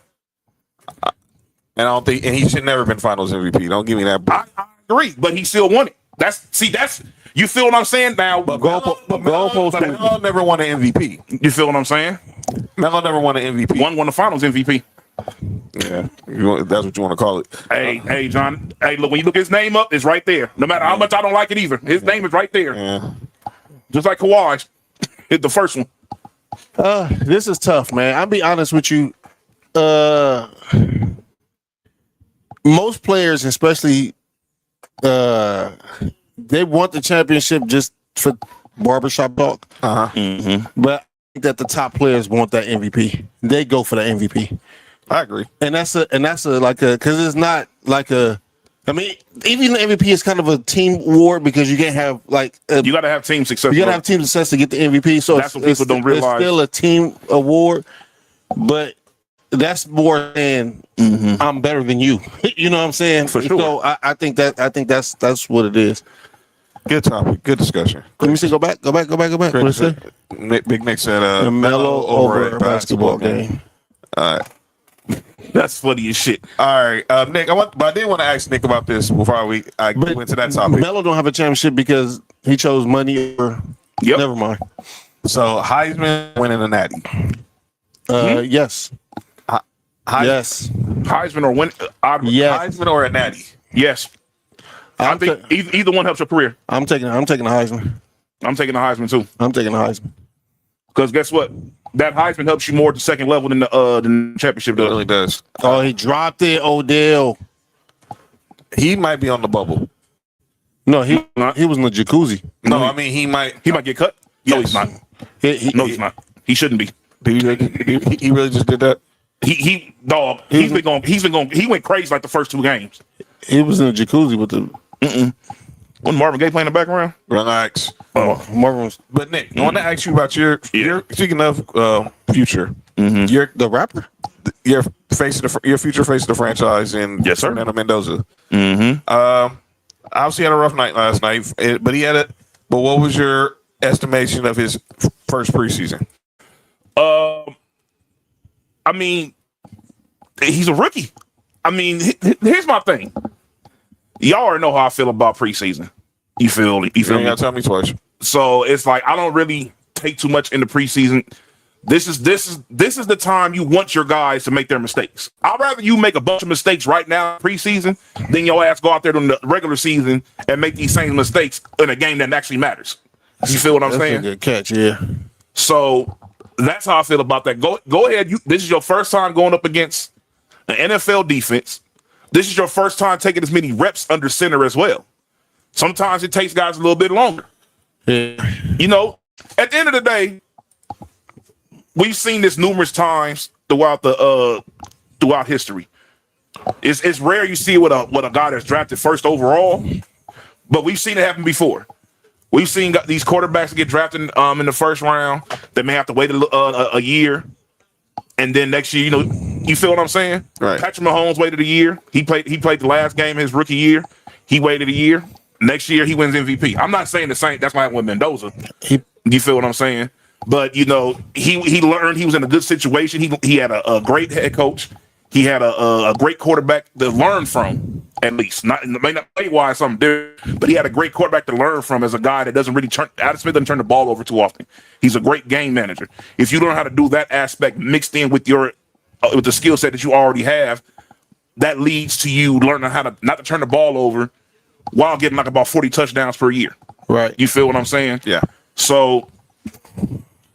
And I don't think, and he should never been Finals MVP. Don't give me that. I agree, but he still won it. That's you feel what I'm saying now. But Melo never won an MVP. You feel what I'm saying? Melo never won an MVP. One won the Finals MVP. Yeah, that's what you want to call it. Hey, John. Hey, look, when you look his name up, it's right there. No matter how much I don't like it either, his name is right there. Yeah. Just like Kawhi's, hit the first one. This is tough, man. I'll be honest with you. Most players, especially, they want the championship just for barbershop talk. But I think that the top players want that MVP. They go for the MVP. I agree, and that's because it's not like a. I mean, even the MVP is kind of a team award because you can't have you got to have team success. You got to have team success to get the MVP. So that's what people don't realize. It's still a team award, but that's more than I'm better than you. You know what I'm saying? For sure. So I think that's what it is. Good topic. Good discussion. Let me see. Go back. What did it say? Big Nick said Melo over a basketball game. All right. That's funny as shit. All right, Nick. But I did want to ask Nick about this before I went to that topic. Melo don't have a championship because he chose money over. Yep. Never mind. So Heisman winning a natty. Yes. Yes. Heisman or win. Yes. Heisman or a natty. Yes. I think either one helps your career. I'm taking the Heisman. I'm taking the Heisman too. I'm taking the Heisman. Because guess what? that Heisman helps you more at the second level than the championship does. It really does. Oh, he dropped it, Odell. He might be on the bubble. No, he was in the jacuzzi. No, I mean he might get cut. No, he's not. He's not. He shouldn't be. He really just did that. He went crazy like the first 2 games. He was in the jacuzzi with the. When Marvin Gaye playing in the background. Relax. Marvin was. But Nick, I want to ask you about your speaking of future. You're the rapper. Your future face of the franchise in Fernando Mendoza. Obviously had a rough night last night, but what was your estimation of his first preseason? I mean, he's a rookie. I mean, here's my thing. Y'all already know how I feel about preseason. You feel me? You ain't gotta tell me twice. So it's like I don't really take too much into preseason. This is the time you want your guys to make their mistakes. I'd rather you make a bunch of mistakes right now preseason than your ass go out there during the regular season and make these same mistakes in a game that actually matters. You feel what I'm saying? That's a good catch, yeah. So that's how I feel about that. Go ahead. This is your first time going up against an NFL defense. This is your first time taking as many reps under center as well. Sometimes it takes guys a little bit longer. Yeah. You know, at the end of the day, we've seen this numerous times throughout history. It's rare you see it with a guy that's drafted first overall, but we've seen it happen before. We've seen these quarterbacks get drafted in the first round. They may have to wait a year, and then next year, you feel what I'm saying? Right. Patrick Mahomes waited a year. He played the last game of his rookie year. He waited a year. Next year, he wins MVP. I'm not saying the same. That's what happened with Mendoza. You feel what I'm saying? But he learned he was in a good situation. He had a great head coach. He had a great quarterback to learn from. At least, may not play wise something different, but he had a great quarterback to learn from as a guy that doesn't really Adam Smith doesn't turn the ball over too often. He's a great game manager. If you learn how to do that aspect mixed in with your with the skill set that you already have, that leads to you learning how to not to turn the ball over while getting like about 40 touchdowns per year. Right. You feel what I'm saying? Yeah. So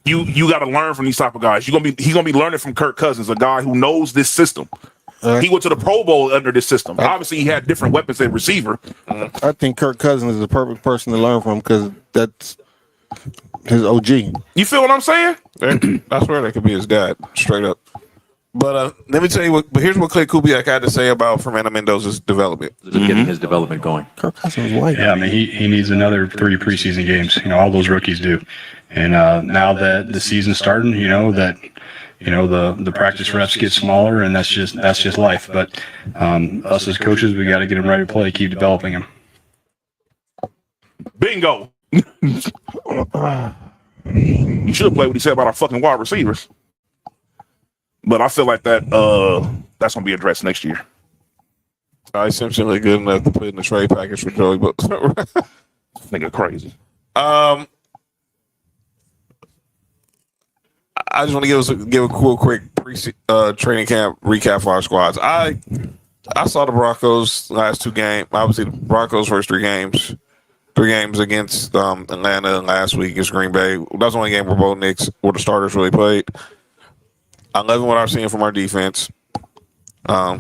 you got to learn from these type of guys. He's gonna be learning from Kirk Cousins, a guy who knows this system. He went to the Pro Bowl under this system. Obviously, he had different weapons at receiver. I think Kirk Cousins is the perfect person to learn from because that's his OG. You feel what I'm saying? I swear that could be his dad, straight up. But let me tell you But here's what Clay Kubiak had to say about Fernando Mendoza's development. Getting his development going. Kirk Cousins white. Yeah, I mean he needs another 3 preseason games. All those rookies do. And now that the season's starting, the practice reps get smaller, and that's just life. But us as coaches, we got to get them ready to play, keep developing them. Bingo. You should have played what he said about our fucking wide receivers. But I feel like that's gonna be addressed next year. Simpson look good enough to put in the trade package for Joey Bosa. Nigga crazy. I just want to give a quick training camp recap for our squads. I saw the Broncos last 2 games. Obviously, the Broncos first 3 games. 3 games against Atlanta and last week against Green Bay. That's the only game where both Knicks or the starters really played. I'm loving what I'm seeing from our defense. Bo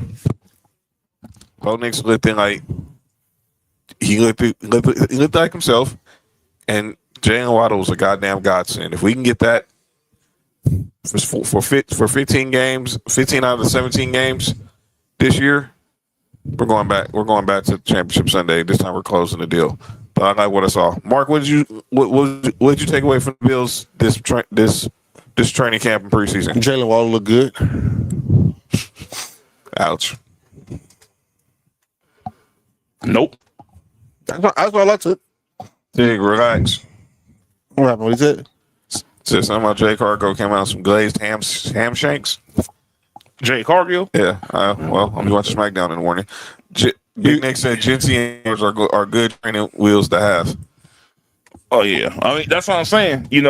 Nix looked like himself, and Jalen Waddle was a goddamn godsend. If we can get that for 15 games, 15 out of the 17 games this year, we're going back. We're going back to Championship Sunday. This time we're closing the deal. But I like what I saw. Mark, what did you take away from the Bills this training camp and preseason? Jalen Waddle look good. Ouch. Nope. That's all I took. Dig, relax. What happened? What he said? Said something about Jay Cargill came out with some glazed ham shanks. Jay Cargill? Yeah. Well, I'll be watching SmackDown in the morning. Big Nick said Jincy are good training wheels to have. Oh yeah. I mean, that's what I'm saying. You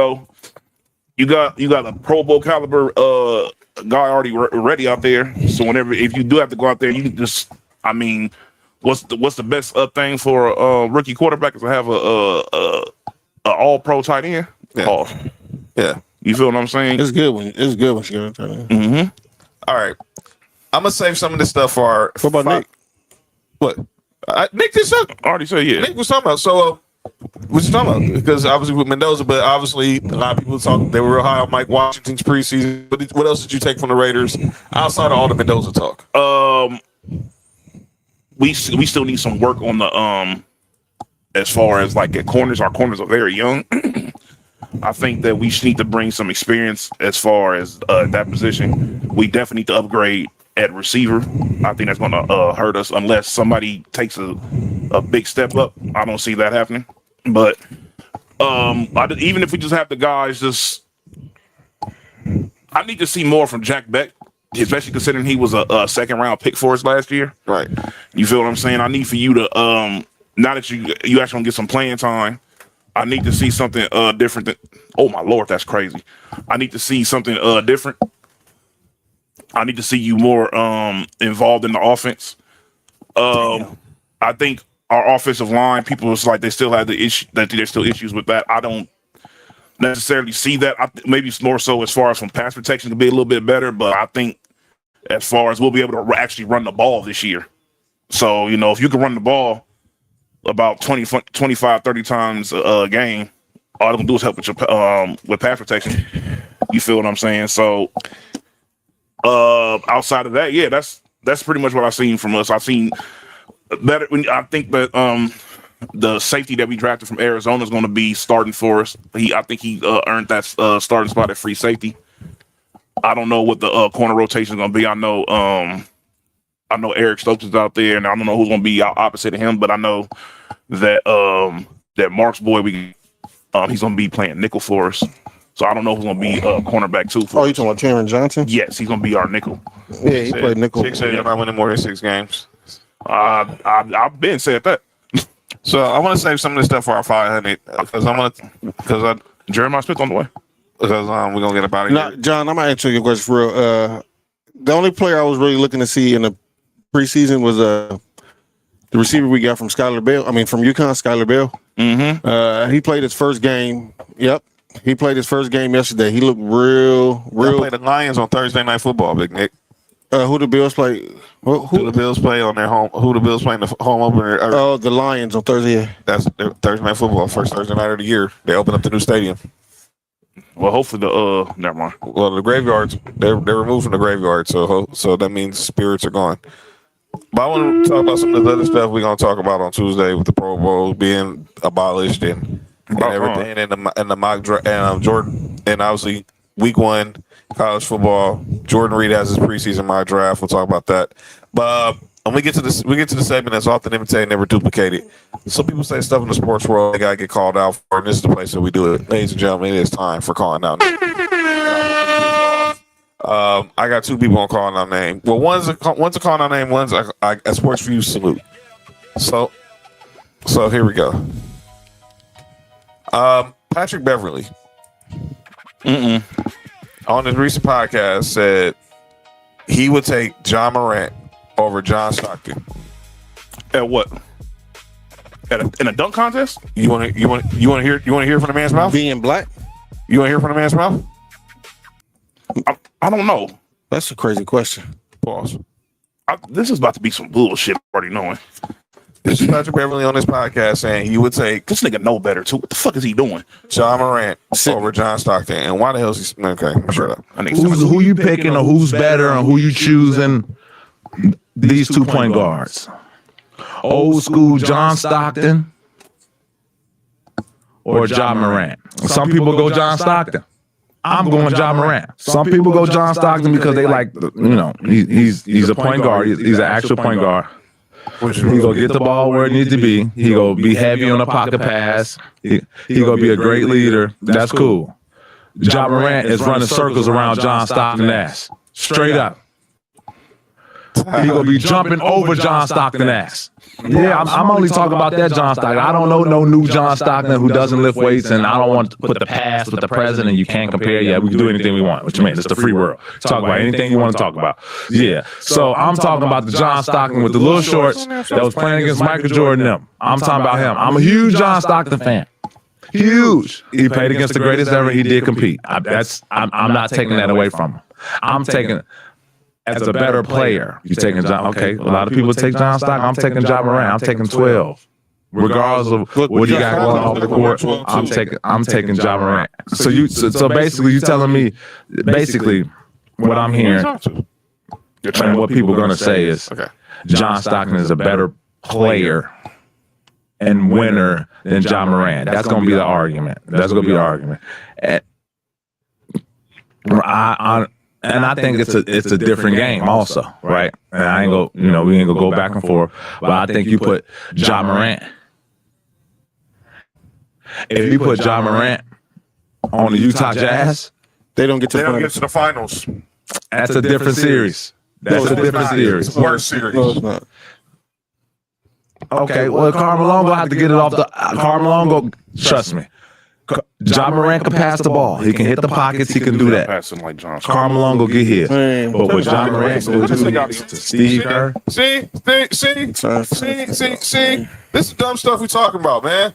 got a Pro Bowl caliber guy already ready out there. So if you do have to go out there, you can just. I mean, what's the best thing for a rookie quarterback is to have a all pro tight end. Yeah. Yeah. You feel what I'm saying? It's good when you get into it. All right. I'm gonna save some of this stuff for our. What about Nick? What? Nick just said. Already said yeah. Nick was talking about. So, what you talking about? Because obviously with Mendoza, but obviously a lot of people talk. They were real high on Mike Washington's preseason. What else did you take from the Raiders outside of all the Mendoza talk? We still need some work on the as far as like at corners. Our corners are very young. I think that we just need to bring some experience as far as that position. We definitely need to upgrade at receiver. I think that's going to hurt us unless somebody takes a big step up. I don't see that happening. But even if we just have the guys, I need to see more from Jack Beck, especially considering he was a second round pick for us last year. Right. You feel what I'm saying? I need for you to now that you actually gonna get some playing time. I need to see something different than, oh my Lord, that's crazy. I need to see something different. I need to see you more involved in the offense. I think our offensive line, people was like they still have the issue that there's still issues with that. I don't necessarily see that. Maybe it's more so as far as from pass protection to be a little bit better, but I think as far as we'll be able to actually run the ball this year. So, if you can run the ball about 25, 30 times a game, all they're gonna do is help with your with pass protection. You feel what I'm saying? So outside of that, yeah, that's pretty much what I've seen from us. I've seen better. I think that the safety that we drafted from Arizona is going to be starting for us. I think he earned that starting spot at free safety. I don't know what the corner rotation is going to be. I know Eric Stokes is out there, and I don't know who's going to be out opposite of him, but I know that that Mark's boy, he's going to be playing nickel for us. So I don't know who's going to be cornerback too. You talking about Taron Johnson? Yes, he's going to be our nickel. Yeah, he played nickel. Chick said you're not winning more than 6 games. I've been said that. So I want to save some of this stuff for our 500 because Jeremiah Smith on the way. Because we're gonna get about it. Now, John, I'm gonna answer your question for real. The only player I was really looking to see in the preseason was the receiver we got from Skylar Bell. I mean, from UConn, Skylar Bell. Mm-hmm. He played his first game. Yep, he played his first game yesterday. He looked real. They play the Lions on Thursday Night Football, Big Nick. Who the Bills play? Who the Bills play on their home? Who the Bills play in the home opener? Oh, the Lions on Thursday. That's their Thursday Night Football, first Thursday night of the year. They open up the new stadium. Well, hopefully never mind. Well, the graveyards they're removed from the graveyard, so that means spirits are gone. But I want to talk about some of the other stuff we're gonna talk about on Tuesday with the Pro Bowl being abolished and everything, and the mock draft, and Jordan, and obviously Week 1 college football. Jordan Reed has his preseason mock draft. We'll talk about that. But when we get to the segment that's often imitated, never duplicated. Some people say stuff in the sports world they gotta get called out for, and this is the place that we do it. Ladies and gentlemen, it is time for calling out. I got 2 people on calling out name. Well, one's a calling out name, one's a Sports4U salute. So here we go. Patrick Beverly. On his recent podcast said he would take John Morant over John Stockton. At what? In a dunk contest? You want to hear from the man's mouth? Being black? You want to hear from the man's mouth? I don't know. That's a crazy question. Pause. This is about to be some bullshit. Already knowing. This is Patrick Beverly on this podcast saying he would take this nigga know better too. What the fuck is he doing? John Morant over John Stockton. And why the hell is he? Okay, shut up. Who you picking or who's better and who you choosing? These 2 point guards. Old school John Stockton or John Morant. Some people go John Stockton. I'm going John Morant. Some people go John Stockton because they like, he's a point guard. He's an actual point guard. He gonna get the ball where it needs to be. He gonna be heavy on the pocket pass. He gonna be a great leader. That's cool. John Morant is running circles around John Stockton's ass. Straight up. He gonna be jumping over John Stockton's ass. Yeah, I'm only talking about that John Stockton. I don't know no new John Stockton who doesn't lift weights, and I don't want to put the past with the present, and you can't compare. Yeah, we can do anything we want. What you mean? It's the free world. Talk about anything you want to talk about. Yeah. So I'm talking about the John Stockton with the little shorts that was playing against Michael Jordan. I'm talking about him. I'm a huge John Stockton fan. Huge. He played against the greatest ever. He did compete. I'm not taking that away from him. I'm taking as a better player. You taking John? Okay, a lot of people take John Stockton. I'm taking John Moran. I'm taking 12. Regardless of what you got going on the court, I'm taking John Moran. So basically, you telling me basically what I'm hearing and what people are going to say is John Stockton is a better player and winner than John Moran. That's going to be the argument. That's going to be the argument. And I think it's a different game also, right? And I ain't go, we ain't gonna go back and forth. But I think you put John Morant. If you put John Morant on the Utah Jazz, they don't get to the finals. That's a different series. That's a different series. It's worse series. No, it's not. Okay, well, Carmelo gonna have to get it off the. Carmelo, trust me. John Morant can pass the ball. He can hit the pockets. He can do that. Passing like John. Carmelo go get his. But what John Morant go do to Steve Kerr? See. This is dumb stuff we talking about, man.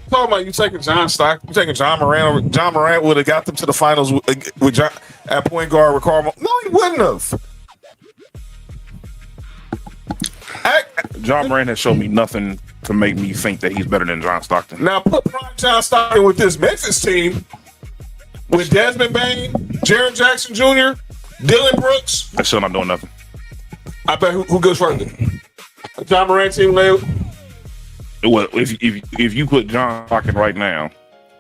Talking about you taking John Stockton, you taking John Morant over. John Morant would have got them to the finals with John at point guard with Carmelo. No, he wouldn't have. John Moran has shown me nothing to make me think that he's better than John Stockton. Now put prime John Stockton with this Memphis team with Desmond Bain, Jaren Jackson Jr., Dylan Brooks. That's still not doing nothing. I bet who goes further? A John Moran team, Leo. Well, if you put John Stockton right now,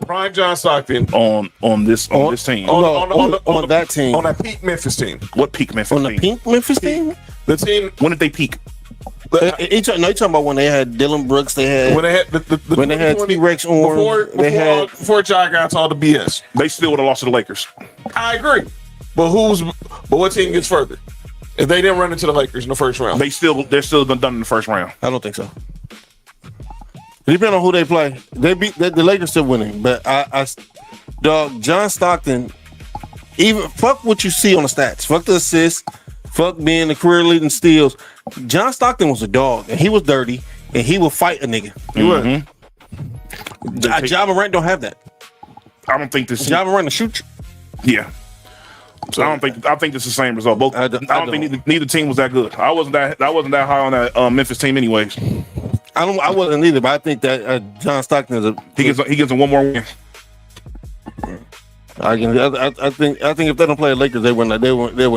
prime John Stockton on this team, on that team, on that peak Memphis team. What peak Memphis? On the peak Memphis team? The team. When did they peak? You talking about when they had Dylan Brooks? They had when they had T-Rex on. Before John got all the BS. They still would have lost to the Lakers. I agree, but what team gets further? If they didn't run into the Lakers in the first round, they're still been done in the first round. I don't think so. Depending on who they play, they beat the Lakers still winning. But dog, John Stockton, even fuck what you see on the stats, fuck the assists, fuck being the career leading steals. John Stockton was a dog, and he was dirty, and he would fight a nigga. He would. John Morant don't have that. I don't think this. John Morant to shoot you. Yeah. So I think it's the same result. I don't think neither team was that good. I wasn't that high on that Memphis team, anyways. I wasn't either, but I think that John Stockton is he gets one more win. I think if they don't play the Lakers, they win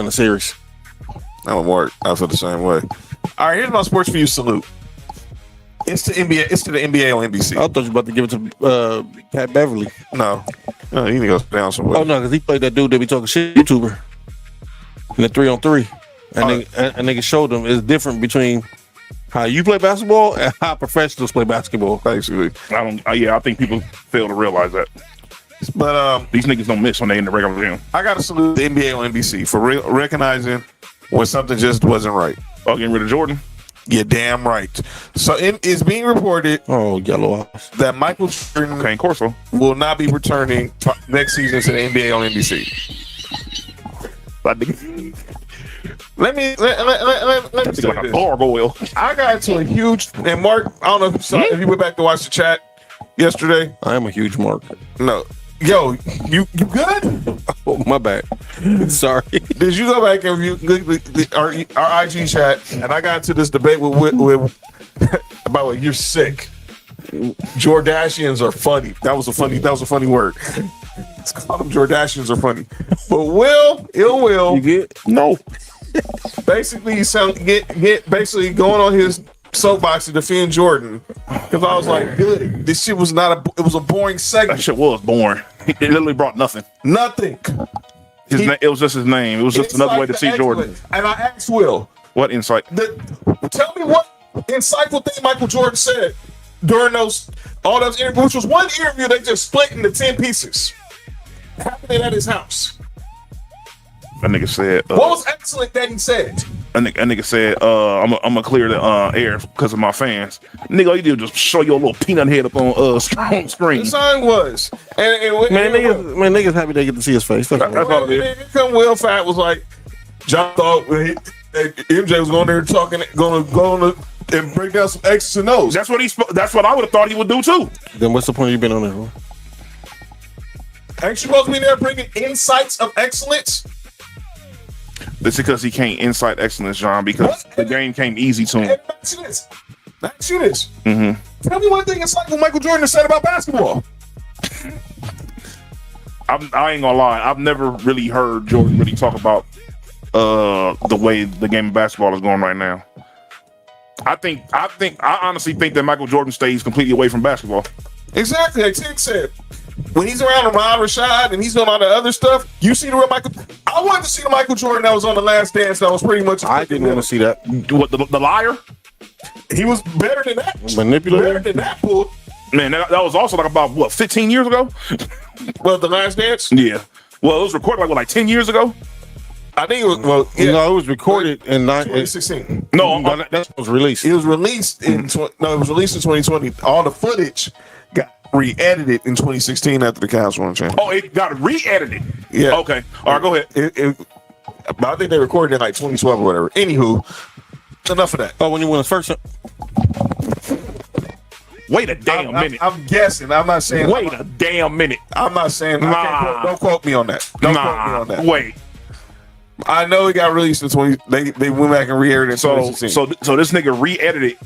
the series. That would work. I feel the same way. All right, here's my Sports4U salute. It's to NBA. It's to the NBA on NBC. I thought you were about to give it to Pat Beverly. No, he need to go down somewhere. Oh no, because he played that dude that be talking shit YouTuber in the 3-on-3, and nigga showed them it's different between how you play basketball and how professionals play basketball. Basically, I think people fail to realize that. But these niggas don't miss when they in the regular gym. I got to salute the NBA on NBC for recognizing when something just wasn't right. Oh, getting rid of Jordan? You're damn right. So it's being reported yellow house that Michael Jordan Corso will not be returning next season to the NBA on NBC. Let me say like this. a gargoyle. I got into a huge and Mark. I don't know if you went back to watch the chat yesterday. I am a huge Mark. No. Yo, you good? Oh, my bad. Sorry. Did you go back and view our IG chat? And I got into this debate with about like you're sick. Jordashians are funny. That was a funny word. Let's call them Jordashians are funny. But Ill Will, you get no. Basically, get basically going on his soapbox to defend Jordan because I was like, good. This shit was it was a boring segment. That shit was boring. It literally brought nothing. Nothing. It was just his name. It was just another way to see Jordan. And I asked Will, what insight? Tell me what insightful thing Michael Jordan said during all those interviews, which was one interview they just split into 10 pieces. Happening at his house. That nigga said. What was excellent that he said? A nigga said, I'm gonna clear the air because of my fans. Nigga, all you do is just show your little peanut head up on screen. The sign was. Niggas happy they get to see his face. That's all it is. Here come Will Fat was like, John thought MJ was going there talking, going to and break down some X's and O's. That's what I would have thought he would do too. Then what's the point of you been on there? Ain't you supposed to be there bringing insights of excellence? This is because he can't incite excellence, John, because the game came easy to him. Ask you this. Mm-hmm. Tell me one thing it's like what Michael Jordan said about basketball. I ain't gonna lie. I've never really heard Jordan really talk about the way the game of basketball is going right now. I honestly think that Michael Jordan stays completely away from basketball. Exactly, like Tim said. When he's around Ahmad Rashad and he's doing all the other stuff, you see the real Michael. I wanted to see the Michael Jordan that was on The Last Dance. That was pretty much. I didn't want to see that. What the liar? He was better than that. Manipulator. Better than that fool. Man, that was also like about what 15 years ago. Well, The Last Dance. Yeah. Well, it was recorded like 10 years ago. I think it was. Well, yeah. No, it was recorded in 2016. No, that was released. It was released in. It was released in 2020. All the footage got re-edited in 2016 after the Cavs won the championship. Oh, it got re-edited. Yeah. Okay. All right, go ahead. But I think they recorded it in like 2012 or whatever. Anywho, enough of that. Oh, when you won the first. Wait a damn minute. I'm guessing. I'm not saying. Wait a damn minute. I'm not saying. Don't quote me on that. Don't quote me on that. Wait. I know it got released in 20. They went back and re-aired it in 2016. So this nigga re-edited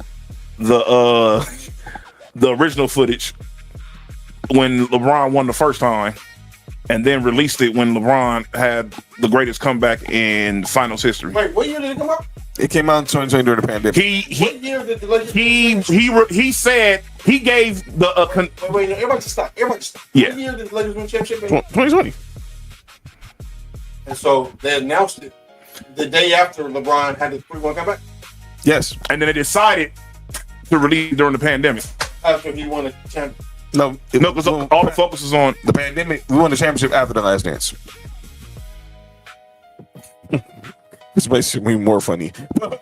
the original footage when LeBron won the first time, and then released it when LeBron had the greatest comeback in finals history. Wait, what year did it come out? It came out in 2020 during the pandemic. What year did the Lakers? He said he gave the wait, everybody just stop. Everybody just stop. Yeah. What year did the Lakers win championship? 2020. And so they announced it the day after LeBron had the 3-1 comeback. Yes, and then they decided to release during the pandemic after he won the championship. No, because all the focus is on the pandemic. We won the championship after The Last Dance. This makes me more funny. But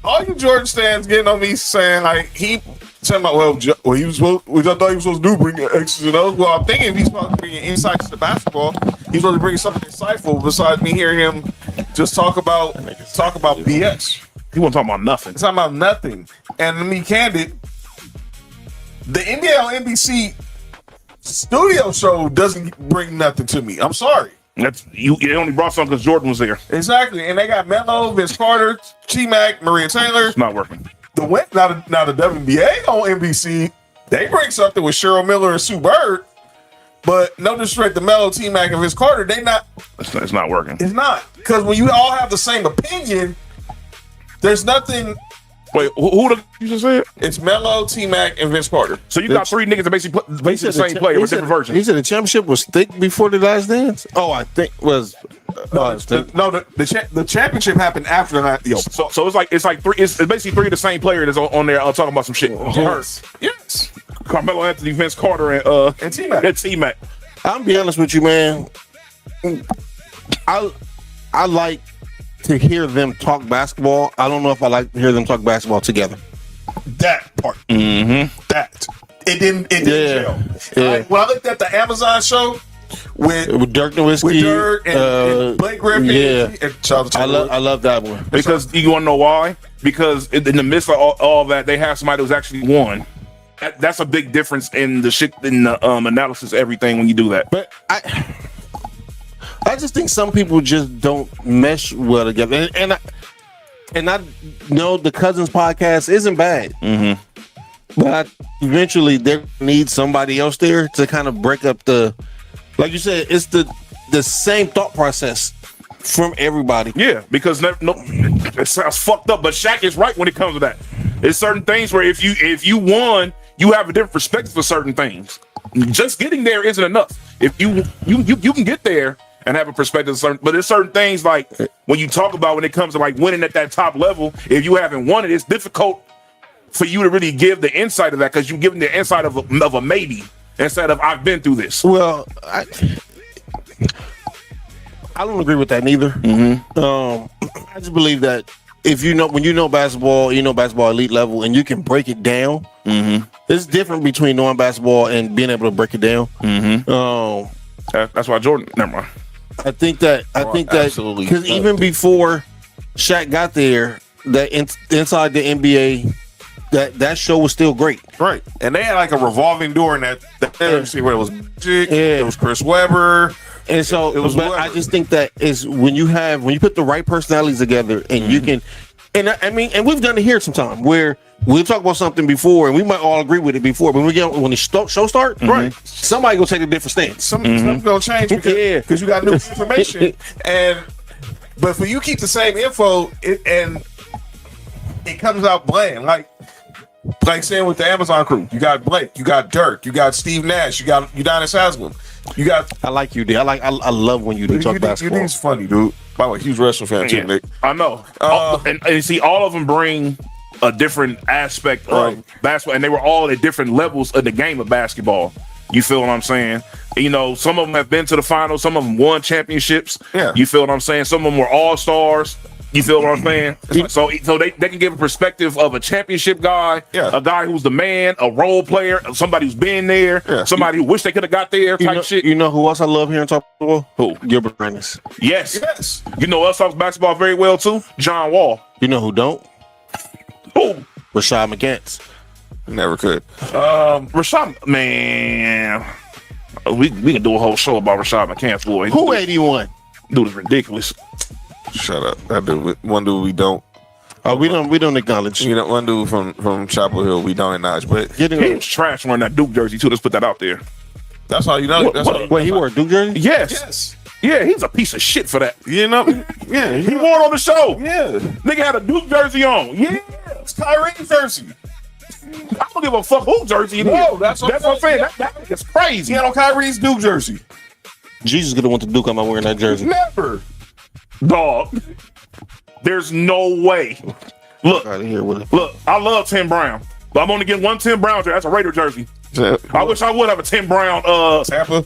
all you Jordan stands getting on me saying like he saying about he was supposed, which I thought he was supposed to do, bring X's and O's. Well, I'm thinking if he's supposed to bring insights to basketball, he's supposed to bring something insightful besides me hearing him just talk about BS. He wasn't talking about nothing. He's talking about nothing. And to be candid, the NBA on NBC studio show doesn't bring nothing to me. I'm sorry. It only brought something because Jordan was there. Exactly. And they got Melo, Vince Carter, T-Mac, Maria Taylor. It's not working. Now the WNBA on NBC, they bring something with Cheryl Miller and Sue Bird. But no disrespect to Melo, T-Mac, and Vince Carter, they not. It's not working. It's not. Because when you all have the same opinion, there's nothing. Wait, who you just said? It's Melo, T-Mac, and Vince Carter. So you got three niggas that basically the same player with different versions. He said the championship was thick before the Last Dance. Oh, I think was. The championship happened after the night. So it's like three. It's basically three of the same players that's on there. I'm talking about some shit. Yes. Carmelo Anthony, Vince Carter, and T-Mac. And T-Mac. I'll be honest with you, man. I like to hear them talk basketball. I don't know if I like to hear them talk basketball together. That part. Mm-hmm. That. It didn't gel. Yeah. When I looked at the Amazon show with Dirk Nowitzki, and Blake Griffin, I love that one. Because you want to know why? Because in the midst of all that, they have somebody who's actually won. That's a big difference in the shit in the analysis, everything when you do that. But I just think some people just don't mesh well together, and I know the Cousins podcast isn't bad, but eventually there needs somebody else there to kind of break up the, like you said, it's the same thought process from everybody. Yeah, because it sounds fucked up, but Shaq is right when it comes to that. There's certain things where if you won, you have a different perspective for certain things. Just getting there isn't enough. If you can get there and have a perspective, but there's certain things like when you talk about when it comes to like winning at that top level, if you haven't won it, it's difficult for you to really give the insight of that because you're giving the insight of a maybe instead of I've been through this. Well, I don't agree with that neither. I just believe that if when you know basketball elite level, and you can break it down, it's different between knowing basketball and being able to break it down. That's why Jordan. Never mind. I think that absolutely because even before Shaq got there, that inside the NBA, that show was still great. Right, and they had like a revolving door in that NFC where it was Magic, it was Chris Webber, and so it was. But I just think that is when you put the right personalities together, and you can, and I mean, and we've done it here sometime where we'll talk about something before, and we might all agree with it before, but when the show starts, right, somebody gonna take a different stance. Something's gonna change because you got new information, but for you keep the same info, it comes out bland, like saying with the Amazon crew, you got Blake, you got Dirk, you got Steve Nash, you got Udonis Haslam, you got. I like you, D. I love when you do talk basketball. You think funny, dude. By the way, huge wrestling fan too, Nick. I know, and see, all of them bring a different aspect of basketball, and they were all at different levels of the game of basketball. You feel what I'm saying? You know, some of them have been to the finals, some of them won championships. Yeah. You feel what I'm saying? Some of them were all-stars. You feel what I'm saying? So they can give a perspective of a championship guy, a guy who's the man, a role player, somebody who's been there, somebody who wish they could have got there type shit. You know who else I love hearing talk about? Who? Gilbert Arenas. Yes. You know who else talks basketball very well too? John Wall. You know who don't? Who? Rashad McGants. Never could. Rashad, man. We can do a whole show about Rashad McCants, boy. Who 81? Dude is ridiculous. Shut up. That dude, one dude we don't. Oh, we don't acknowledge. You know, one dude from Chapel Hill we don't acknowledge, but he was trash wearing that Duke jersey too. Let's put that out there. That's how you know. Wait, he wore a Duke jersey? Yes. Yeah, he's a piece of shit for that. You know? Yeah. He wore it on the show. Yeah. Nigga had a Duke jersey on. Yeah. It's Kyrie's jersey. I don't give a fuck who jersey it is. No, that's what I'm saying. That is crazy. He had on Kyrie's Duke jersey. Jesus could have went to Duke. I'm not wearing that jersey. Never. Dog. There's no way. Look, I love Tim Brown, but I'm only getting one Tim Brown jersey. That's a Raider jersey. I wish I would have a Tim Brown. Tampa?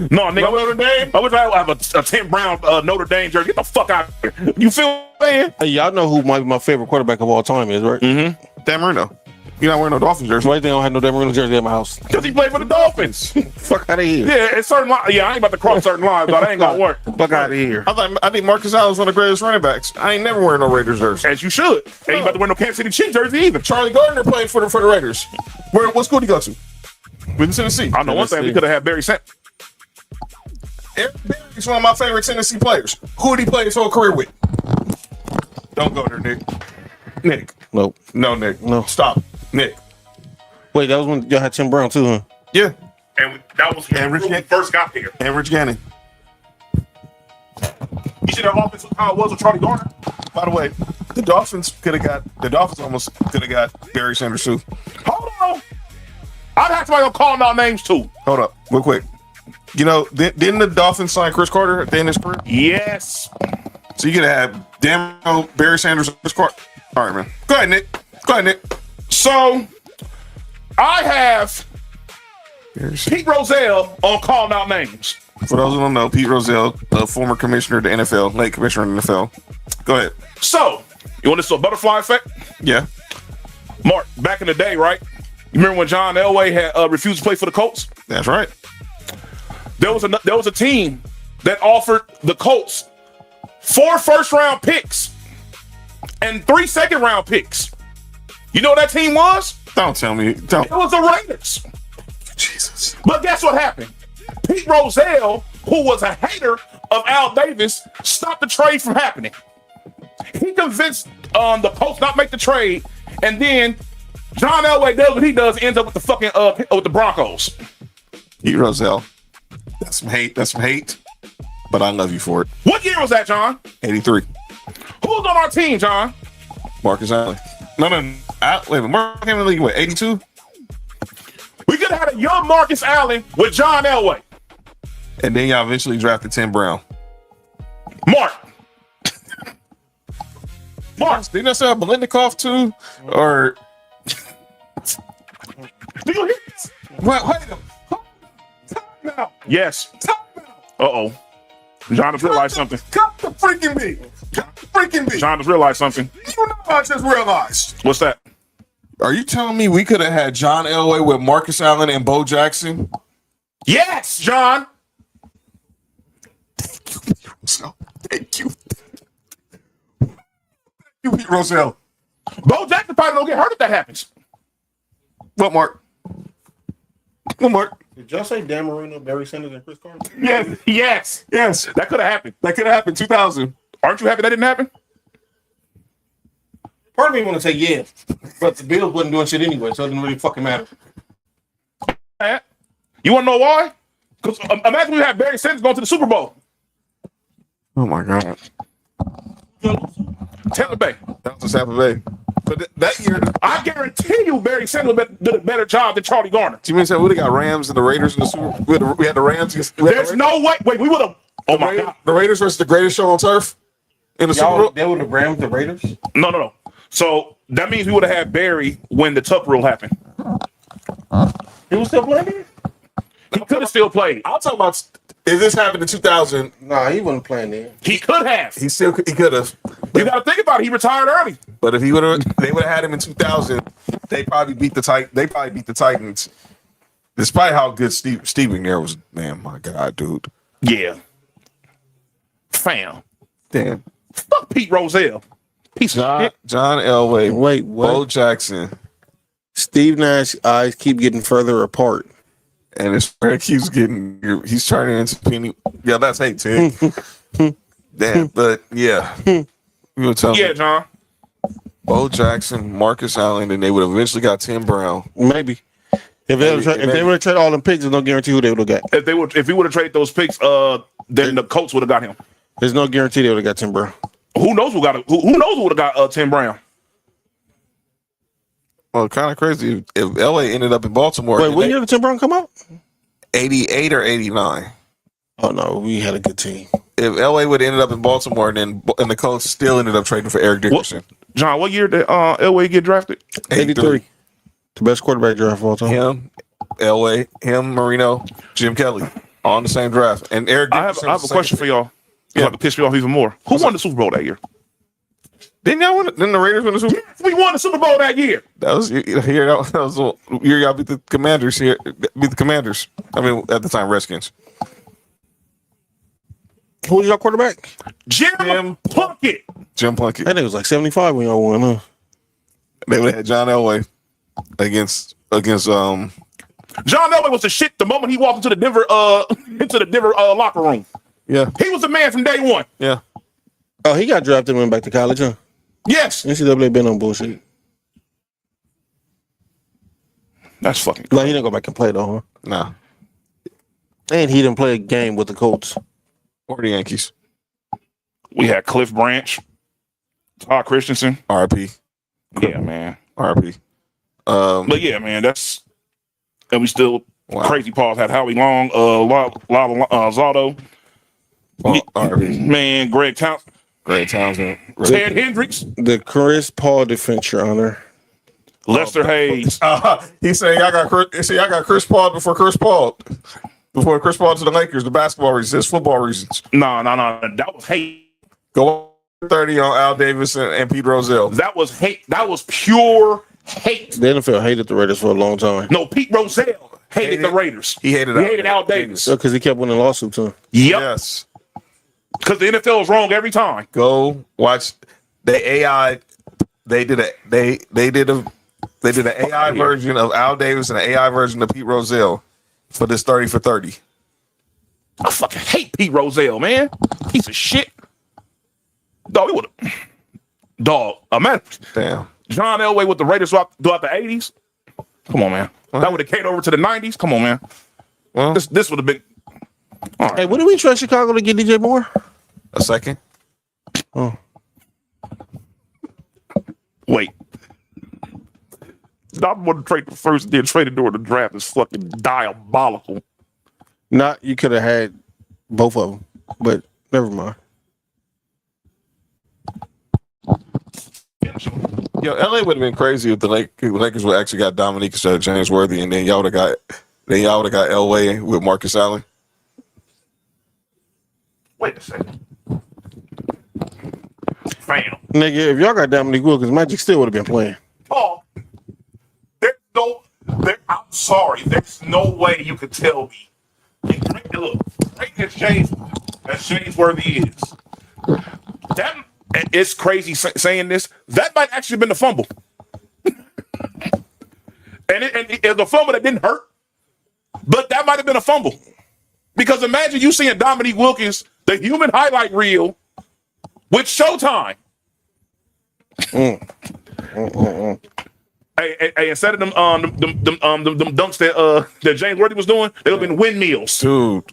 No, nigga. Notre Dame? I wish I would have a Tim Brown Notre Dame jersey. Get the fuck out of here. You feel what I'm saying? Hey, y'all know who my favorite quarterback of all time is, right? Mm-hmm. Dan Marino. You're not wearing no Dolphins jersey. Why they don't have no Dan Marino jersey at my house? Because he played for the Dolphins. Fuck out of here. Yeah, it's certain lines. Yeah, I ain't about to cross certain lines, but I ain't gonna work. Fuck out of here. I think Marcus Allen's one of the greatest running backs. I ain't never wearing no Raiders jersey. As you should. Ain't about to wear no Kansas City Chiefs jersey either. Charlie Gardner played for the Raiders. What school did he go to? With Tennessee. I know one thing. We could have had Barry Sanders. Eric Berry's one of my favorite Tennessee players. Who did he play his whole career with? Don't go there, Nick. Nick. Nope. No, Nick. No. Stop. Nick. Wait, that was when y'all had Tim Brown too, huh? Yeah. And that was when we first got there. And Rich Gannon. You see that offense how it was with Charlie Garner? By the way, the Dolphins almost could have got Barry Sanders too. Hold on. I'd have somebody gonna call them out names too. Hold up, real quick. You know, didn't the Dolphins sign Chris Carter at the end of his career? Yes. So you could have Dan Barry Sanders, Chris Carter. All right, man. Go ahead, Nick. So I have Pete Rozelle on calling out names. For those who don't know, Pete Rozelle, a former commissioner of the NFL, late commissioner of the NFL. Go ahead. So, you want this to a butterfly effect? Yeah. Mark, back in the day, right? You remember when John Elway had refused to play for the Colts? That's right. There was a team that offered the Colts 4 first-round picks and 3 second-round picks. You know what that team was? Don't tell me. Don't. It was the Raiders. Jesus. But guess what happened? Pete Rozelle, who was a hater of Al Davis, stopped the trade from happening. He convinced the Colts not make the trade, and then John Elway does what he does, ends up with the fucking with the Broncos. Pete Rozelle. That's some hate. But I love you for it. What year was that, John? 83. Who was on our team, John? Marcus Allen. No. Wait a minute. Marcus came in the league, what, 82? We could have had a young Marcus Allen with John Elway. And then y'all eventually drafted Tim Brown. Mark. Didn't I say Melendikoff too? Or do you hear this? Wait a minute. Now. Yes. Uh-oh. John just realized something. Cut the freaking beat. John just realized something. You know what I just realized? What's that? Are you telling me we could have had John Elway with Marcus Allen and Bo Jackson? Yes, John. Thank you. You beat Roselle. Bo Jackson probably don't get hurt if that happens. What, Mark? What, Mark? Did y'all say Dan Marino, Barry Sanders, and Chris Carter? Yes. That could have happened. That could have happened. 2000. Aren't you happy that didn't happen? Part of me want to say yeah, but the Bills wasn't doing shit anyway, so it didn't really fucking matter. You want to know why? Because imagine we had Barry Sanders going to the Super Bowl. Oh my God. Tampa Bay. That was Tampa Bay. But that year, I guarantee you Barry Sanders did a better job than Charlie Garner. Do you mean say we got Rams and the Raiders in the Super Bowl? We had the Rams. There's no way. Wait, we would have. Oh my God. The Raiders versus the greatest show on turf in the Super Bowl. They would have Rams the Raiders? No. So that means we would have had Barry when the Tuck rule happened. He was still playing? He could have still played. I'm talking about. If this happened in 2000, Nah, he wasn't playing then. He could have. he could have. You got to think about it. He retired early. But if they would have had him in 2000, they probably beat the Titans. Despite how good Steve McNair was, man, my God, dude. Yeah. Fam. Damn. Fuck Pete Rozelle. Piece of shit. John Elway. Wait, what? Bo Jackson. Steve Nash's eyes keep getting further apart. And his friend keeps he's turning into Penny. Yeah, that's hate, Tig. Damn, but yeah. You were telling me. John. Bo Jackson, Marcus Allen, and they would have eventually got Tim Brown. Maybe. If they would have traded all them picks, there's no guarantee who they would have got. If he would have traded those picks, then the Colts would have got him. There's no guarantee they would have got Tim Brown. Who knows who would have got Tim Brown? Well, kind of crazy if LA ended up in Baltimore. Wait, when year did Tim Brown come out? 88 or 89. Oh no, we had a good team. If LA would have ended up in Baltimore, and the Colts still ended up trading for Eric Dickerson. John, what year did Elway get drafted? 83. The best quarterback draft of all time. Him, Elway, Marino, Jim Kelly, all in the same draft. And Eric Dickerson. I have a question for y'all. You have to piss me off even more. Who won the Super Bowl that year? Didn't y'all win? Didn't the Raiders win the Super Bowl? Yes, we won the Super Bowl that year. That was here. That was year y'all beat the Commanders here. Beat the Commanders. I mean, at the time, Redskins. Who was your quarterback? Jim Plunkett. Jim Plunkett. That nigga was like 75 when y'all won, huh? They would have had John Elway against John Elway was the shit the moment he walked into the Denver locker room. Yeah. He was the man from day one. Yeah. Oh, he got drafted and went back to college, huh? Yes. NCAA been on bullshit. That's fucking crazy. Like, he didn't go back and play, though, huh? Nah. And he didn't play a game with the Colts. Or the Yankees. We had Cliff Branch, Todd Christensen. RP. Yeah, man. RP. But yeah, man, and we still crazy Paws had Howie Long, Zotto. Man, Greg Townsend. Ted Hendricks. The Chris Paul defense, Your Honor. Lester Hayes. He said y'all got Chris Paul before Chris Paul. Before Chris Paul to the Lakers, the basketball reasons, football reasons. No. That was hate. Go 30 on Al Davis and Pete Rozelle. That was hate. That was pure hate. The NFL hated the Raiders for a long time. No, Pete Rozelle hated the Raiders. He hated Al Davis. Because he kept winning lawsuits, huh? Yep. Yes. Because the NFL is wrong every time. Go watch the AI. They did an AI version of Al Davis and an AI version of Pete Rozelle for this 30 for 30. I fucking hate Pete Rozelle, man. Piece of shit. Dog, we would have. Dog, man. Damn. John Elway with the Raiders throughout the 80s. Come on, man. That would have came over to the 90s. Come on, man. Well, this would have been. All right. Hey, what did we trust Chicago to get DJ Moore? A second. Oh. Wait. Not want to trade the first, then traded during the draft is fucking diabolical. Not you could have had both of them, but never mind. Yo, LA would have been crazy if the Lakers would actually got Dominique instead of James Worthy, and then y'all would have got Elway with Marcus Allen. Wait a second. Fam. Nigga, if y'all got Dominique Wilkins, Magic still would have been playing. Paul, I'm sorry. There's no way you could tell me. Look, Drake gets James. as James Worthy is, that it's crazy saying this. That might actually have been the fumble, and it was a fumble that didn't hurt, but that might have been a fumble because imagine you seeing Dominique Wilkins, the human highlight reel, with Showtime. Hey, instead of them dunks that James Worthy was doing, they would have been windmills, dude.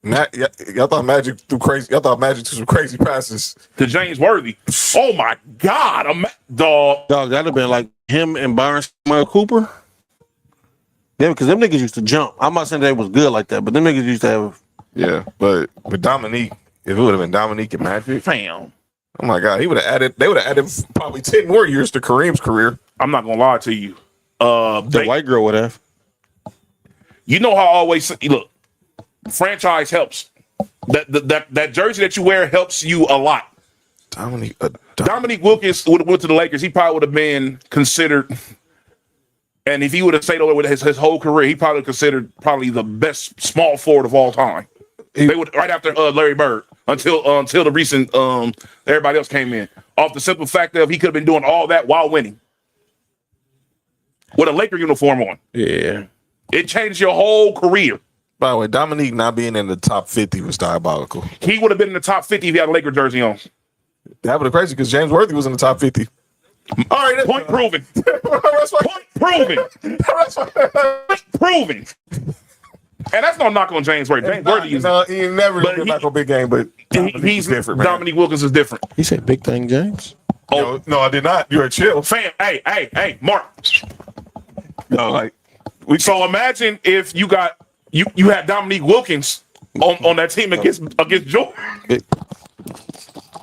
Y'all thought Magic threw crazy. Y'all thought Magic threw some crazy passes to James Worthy. Oh my God, dog. That'd have been like him and Byron Cooper. Yeah, because them niggas used to jump. I'm not saying they was good like that, but them niggas used to have. Yeah, but with Dominique, if it would have been Dominique and Magic, fam. Oh my God, he would have added. They would have added probably 10 more years to Kareem's career. I'm not gonna lie to you. The white girl would have. You know how I always look. Franchise helps. That jersey that you wear helps you a lot. Dominique Wilkins would have went to the Lakers. He probably would have been considered. And if he would have stayed over with his whole career, he probably considered the best small forward of all time. They would right after Larry Bird until the recent everybody else came in. Off the simple fact of he could have been doing all that while winning with a Laker uniform on. Yeah, it changed your whole career. By the way, Dominique not being in the top 50 was diabolical. He would have been in the top 50 if he had a Laker jersey on. That would have crazy because James Worthy was in the top 50. All right, point proven. Point proven. Point proven. And that's no knock on James Worthy. James Worthy is he never been back on big game, but he's different. Man. Dominique Wilkins is different. He said big thing, James. Oh no, I did not. You're a chill fam. Hey, Mark. No, like so imagine if you got you had Dominique Wilkins on that team against Jordan.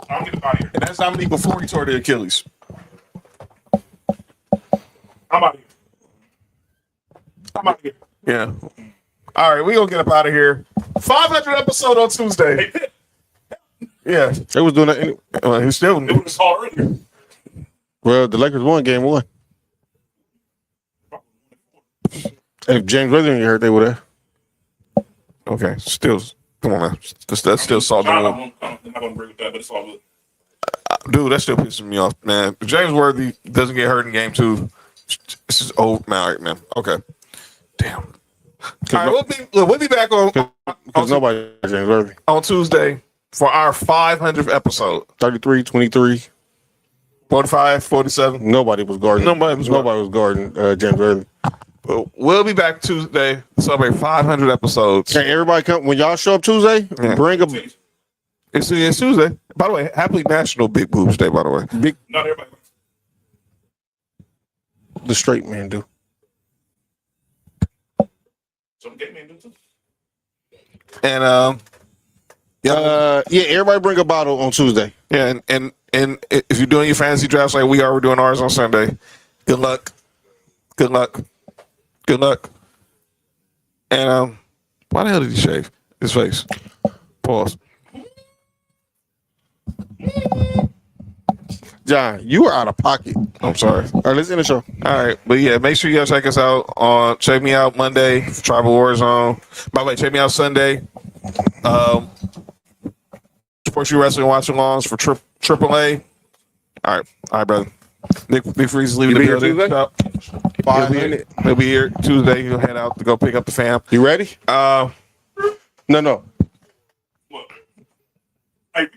I'll get out of here. And that's Dominique before he tore the Achilles. I'm out of here. Yeah. All right, we gonna get up out of here. 500 episode on Tuesday. Yeah, they was doing that. Anyway. He's still. It was already. Well, the Lakers won game 1. If James Worthy didn't get hurt, they would have. Okay, still, come on, man. That's still salty. I'm not gonna agree with that, but it's all good. Dude, that still pisses me off, man. If James Worthy doesn't get hurt in game 2, this is old, man. All right, man. Okay, damn. All right, we'll be back on nobody James Worthy on Tuesday for our 500th episode. 33, 23, 45, 47. Nobody was guarding. Nobody was guarding James Worthy. But we'll be back Tuesday to celebrate 500 episodes. Can everybody come when y'all show up Tuesday? Yeah. Bring a. It's Tuesday. By the way, happy National Big Boobs Day. By the way, Not everybody. The straight man do. Some gay men do too. And everybody bring a bottle on Tuesday. Yeah, and if you're doing your fantasy drafts like we are, we're doing ours on Sunday. Good luck. Good luck. Good luck. And why the hell did he shave his face? Pause. John, you are out of pocket. I'm sorry. All right, let's end the show. All right, but yeah, make sure you guys check us out on. Check me out Monday for Tribal Warzone. By the way, check me out Sunday. Sports4U Wrestling watch-alongs for AAA. All right, brother. Nick Freeze is leaving the building. He'll be here Tuesday. He'll head out to go pick up the fam. You ready? No. Hey,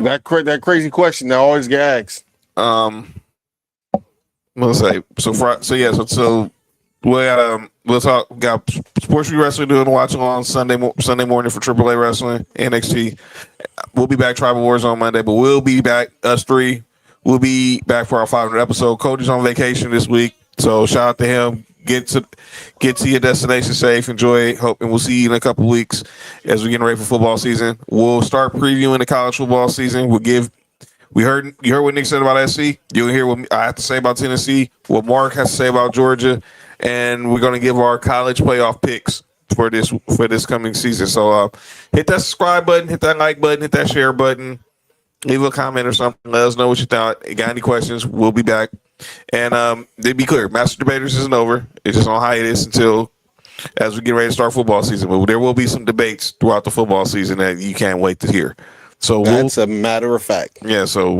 that crazy question that always get asked. We'll say so we'll talk. We got Sports4U Wrestling doing the watch along Sunday morning for AAA Wrestling, NXT. We'll be back Tribal Wars on Monday, but we'll be back us 3. We'll be back for our 500 episode. Cody's on vacation this week, so shout out to him. Get to your destination safe. Enjoy it. Hope, and we'll see you in a couple weeks as we're getting ready for football season. We'll start previewing the college football season. You heard what Nick said about SC. You'll hear what I have to say about Tennessee. What Mark has to say about Georgia, and we're going to give our college playoff picks for this coming season. So hit that subscribe button, hit that like button, hit that share button. Leave a comment or something. Let us know what you thought. Got any questions? We'll be back. And to be clear, Master Debaters isn't over. It's just on hiatus until as we get ready to start football season. But there will be some debates throughout the football season that you can't wait to hear. So that's a matter of fact. Yeah, so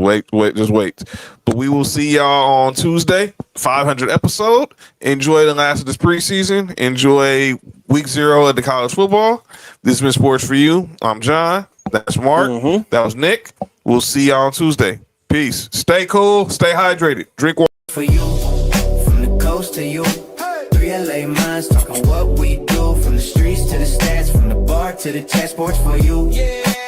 just wait. But we will see y'all on Tuesday, 500 episode. Enjoy the last of this preseason. Enjoy week 0 of the college football. This has been Sports4U. I'm John. That's Mark. That was Nick. We'll see y'all on Tuesday. Peace. Stay cool. Stay hydrated. Drink water. For you, from the coast to you. 3 LA minds talking what we do. From the streets to the stats, from the bar to the chat. Sports4U. Yeah.